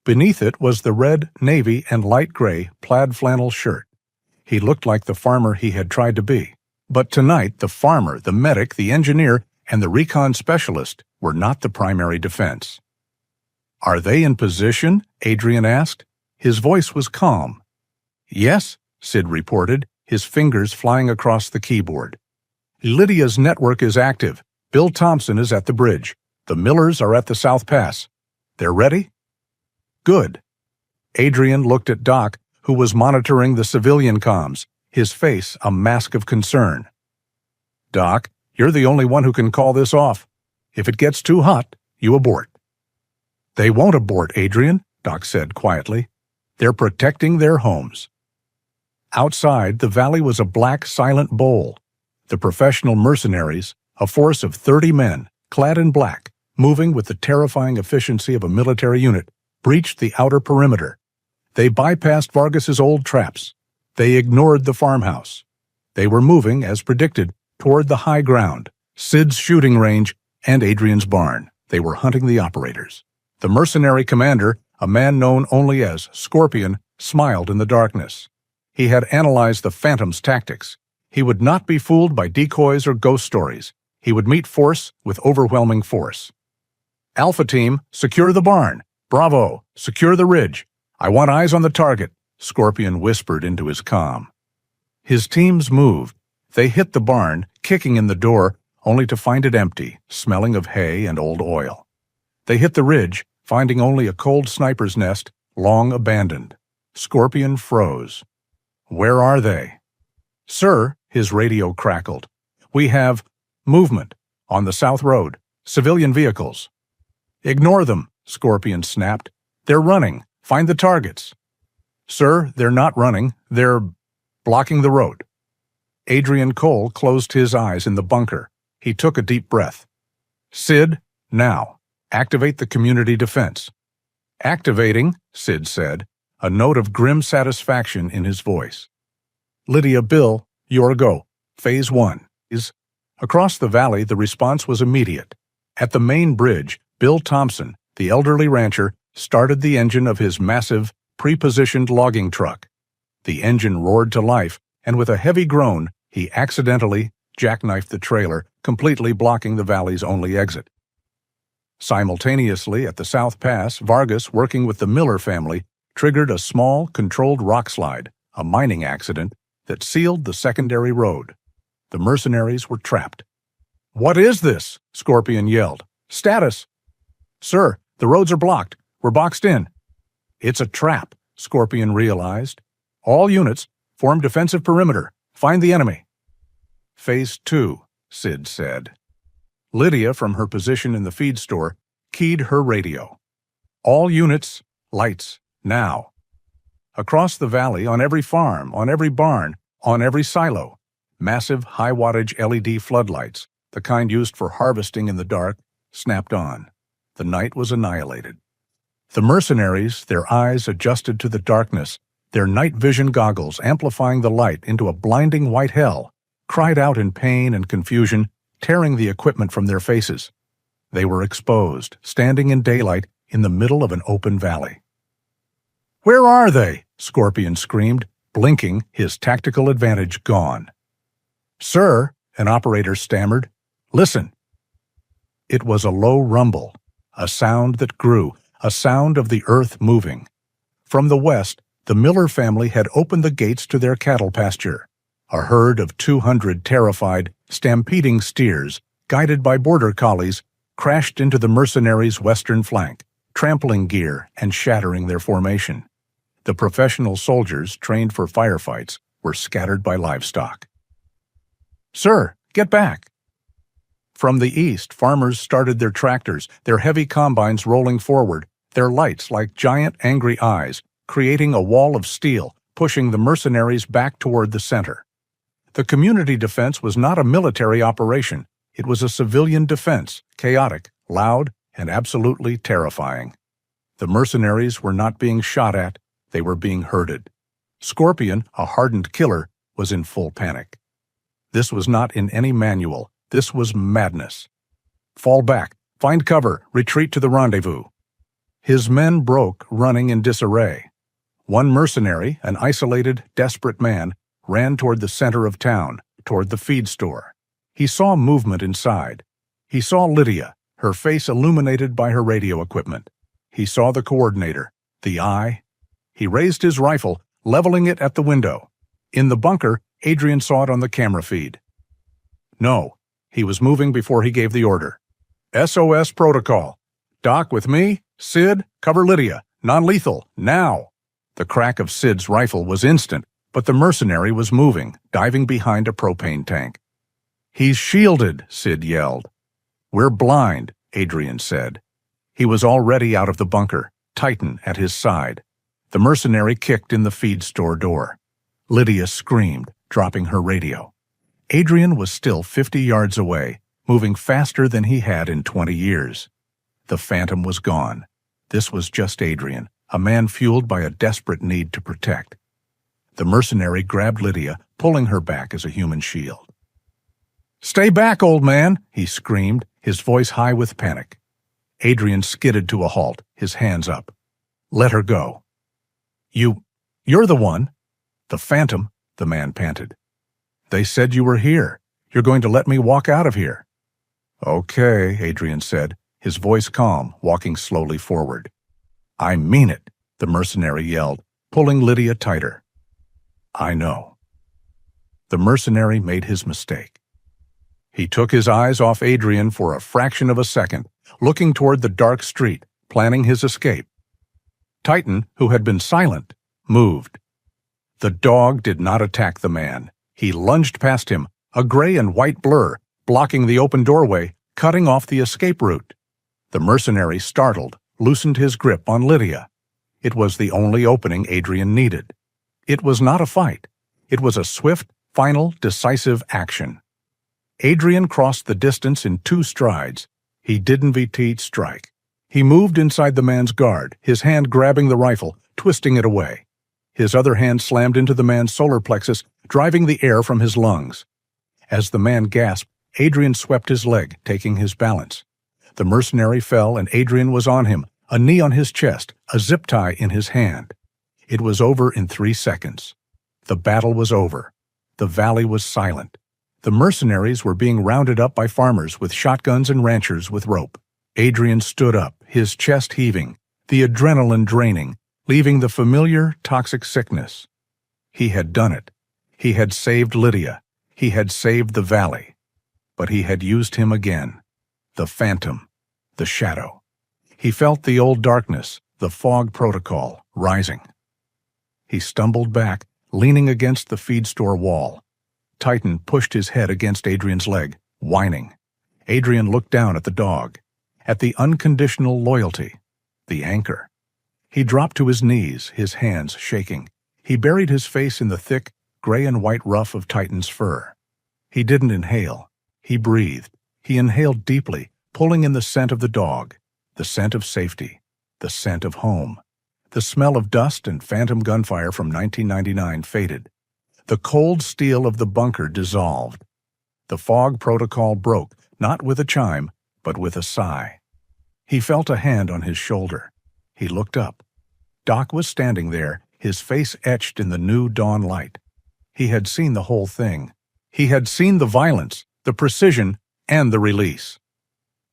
Beneath it was the red, navy, and light gray plaid flannel shirt. He looked like the farmer he had tried to be. But tonight, the farmer, the medic, the engineer, and the recon specialist were not the primary defense. "Are they in position?" Adrian asked. His voice was calm. "Yes," Sid reported, his fingers flying across the keyboard. "Lydia's network is active. Bill Thompson is at the bridge. The Millers are at the South Pass. They're ready?" "Good." Adrian looked at Doc, who was monitoring the civilian comms, his face a mask of concern. "Doc, you're the only one who can call this off. If it gets too hot, you abort." "They won't abort, Adrian," Doc said quietly. "They're protecting their homes." Outside, the valley was a black, silent bowl. The professional mercenaries, a force of 30 men, clad in black, moving with the terrifying efficiency of a military unit, breached the outer perimeter. They bypassed Vargas's old traps. They ignored the farmhouse. They were moving, as predicted, toward the high ground, Sid's shooting range, and Adrian's barn. They were hunting the operators. The mercenary commander, a man known only as Scorpion, smiled in the darkness. He had analyzed the Phantom's tactics. He would not be fooled by decoys or ghost stories. He would meet force with overwhelming force. Alpha Team, secure the barn. Bravo, secure the ridge. I want eyes on the target, Scorpion whispered into his comm. His teams moved. They hit the barn, kicking in the door, only to find it empty, smelling of hay and old oil. They hit the ridge, finding only a cold sniper's nest, long abandoned. Scorpion froze. Where are they? Sir, his radio crackled. We have movement on the South Road, civilian vehicles. Ignore them, Scorpion snapped. They're running. Find the targets. Sir, they're not running. They're blocking the road. Adrian Cole closed his eyes in the bunker. He took a deep breath. Sid, now. Activate the community defense. Activating, Sid said, a note of grim satisfaction in his voice. Lydia, Bill, your go. Phase 1 is. Across the valley, the response was immediate. At the main bridge, Bill Thompson, the elderly rancher, started the engine of his massive, pre-positioned logging truck. The engine roared to life, and with a heavy groan, he accidentally jackknifed the trailer, completely blocking the valley's only exit. Simultaneously, at the South Pass, Vargas, working with the Miller family, triggered a small, controlled rock slide, a mining accident, that sealed the secondary road. The mercenaries were trapped. What is this? Scorpion yelled. Status! Sir, the roads are blocked. We're boxed in. It's a trap, Scorpion realized. All units, form defensive perimeter. Find the enemy. Phase 2, Sid said. Lydia, from her position in the feed store, keyed her radio. All units, lights, now. Across the valley, on every farm, on every barn, on every silo, massive high-wattage LED floodlights, the kind used for harvesting in the dark, snapped on. The night was annihilated. The mercenaries, their eyes adjusted to the darkness, their night vision goggles amplifying the light into a blinding white hell, cried out in pain and confusion, tearing the equipment from their faces. They were exposed, standing in daylight in the middle of an open valley. Where are they? Scorpion screamed, blinking, his tactical advantage gone. Sir, an operator stammered. Listen. It was a low rumble, a sound that grew, a sound of the earth moving. From the west, the Miller family had opened the gates to their cattle pasture. A herd of 200 terrified, stampeding steers, guided by border collies, crashed into the mercenaries' western flank, trampling gear and shattering their formation. The professional soldiers trained for firefights were scattered by livestock. Sir, get back! From the east, farmers started their tractors, their heavy combines rolling forward, their lights like giant angry eyes, creating a wall of steel, pushing the mercenaries back toward the center. The community defense was not a military operation. It was a civilian defense, chaotic, loud, and absolutely terrifying. The mercenaries were not being shot at, they were being herded. Scorpion, a hardened killer, was in full panic. This was not in any manual. This was madness. Fall back, find cover, retreat to the rendezvous. His men broke, running in disarray. One mercenary, an isolated, desperate man, ran toward the center of town, toward the feed store. He saw movement inside. He saw Lydia, her face illuminated by her radio equipment. He saw the coordinator, the eye. He raised his rifle, leveling it at the window. In the bunker, Adrian saw it on the camera feed. No, he was moving before he gave the order. SOS protocol. Doc with me, Sid, cover Lydia, non-lethal, now. The crack of Sid's rifle was instant, but the mercenary was moving, diving behind a propane tank. He's shielded, Sid yelled. We're blind, Adrian said. He was already out of the bunker, Titan at his side. The mercenary kicked in the feed store door. Lydia screamed, dropping her radio. Adrian was still 50 yards away, moving faster than he had in 20 years. The Phantom was gone. This was just Adrian, a man fueled by a desperate need to protect. The mercenary grabbed Lydia, pulling her back as a human shield. "Stay back, old man!" he screamed, his voice high with panic. Adrian skidded to a halt, his hands up. "Let her go." You're the one." "The Phantom," the man panted. "They said you were here. You're going to let me walk out of here." "Okay," Adrian said, his voice calm, walking slowly forward. "I mean it," the mercenary yelled, pulling Lydia tighter. "I know." The mercenary made his mistake. He took his eyes off Adrian for a fraction of a second, looking toward the dark street, planning his escape. Titan, who had been silent, moved. The dog did not attack the man. He lunged past him, a gray and white blur, blocking the open doorway, cutting off the escape route. The mercenary, startled, loosened his grip on Lydia. It was the only opening Adrian needed. It was not a fight. It was a swift, final, decisive action. Adrian crossed the distance in 2 strides. He didn't strike. He moved inside the man's guard, his hand grabbing the rifle, twisting it away. His other hand slammed into the man's solar plexus, driving the air from his lungs. As the man gasped, Adrian swept his leg, taking his balance. The mercenary fell and Adrian was on him, a knee on his chest, a zip tie in his hand. It was over in 3 seconds. The battle was over. The valley was silent. The mercenaries were being rounded up by farmers with shotguns and ranchers with rope. Adrian stood up, his chest heaving, the adrenaline draining, leaving the familiar, toxic sickness. He had done it. He had saved Lydia. He had saved the valley. But he had used him again. The Phantom. The Shadow. He felt the old darkness, the fog protocol, rising. He stumbled back, leaning against the feed store wall. Titan pushed his head against Adrian's leg, whining. Adrian looked down at the dog, at the unconditional loyalty, the anchor. He dropped to his knees, his hands shaking. He buried his face in the thick, gray and white ruff of Titan's fur. He didn't inhale. He breathed. He inhaled deeply, pulling in the scent of the dog, the scent of safety, the scent of home. The smell of dust and phantom gunfire from 1999 faded. The cold steel of the bunker dissolved. The fog protocol broke, not with a chime, but with a sigh. He felt a hand on his shoulder. He looked up. Doc was standing there, his face etched in the new dawn light. He had seen the whole thing. He had seen the violence, the precision, and the release.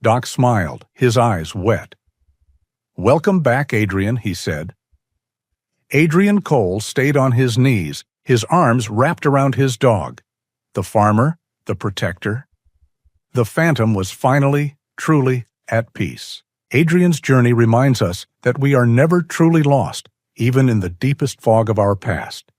Doc smiled, his eyes wet. "Welcome back, Adrian," he said. Adrian Cole stayed on his knees, his arms wrapped around his dog. The farmer, the protector. The Phantom was finally, truly at peace. Adrian's journey reminds us that we are never truly lost, even in the deepest fog of our past.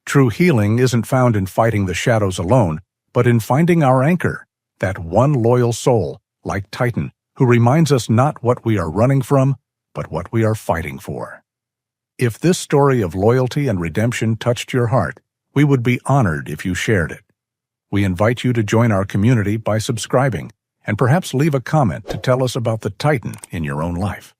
True healing isn't found in fighting the shadows alone, but in finding our anchor, that one loyal soul, like Titan, who reminds us not what we are running from, but what we are fighting for. If this story of loyalty and redemption touched your heart, we would be honored if you shared it. We invite you to join our community by subscribing, and perhaps leave a comment to tell us about the Titan in your own life.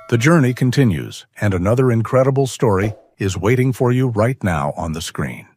The journey continues, and another incredible story is waiting for you right now on the screen.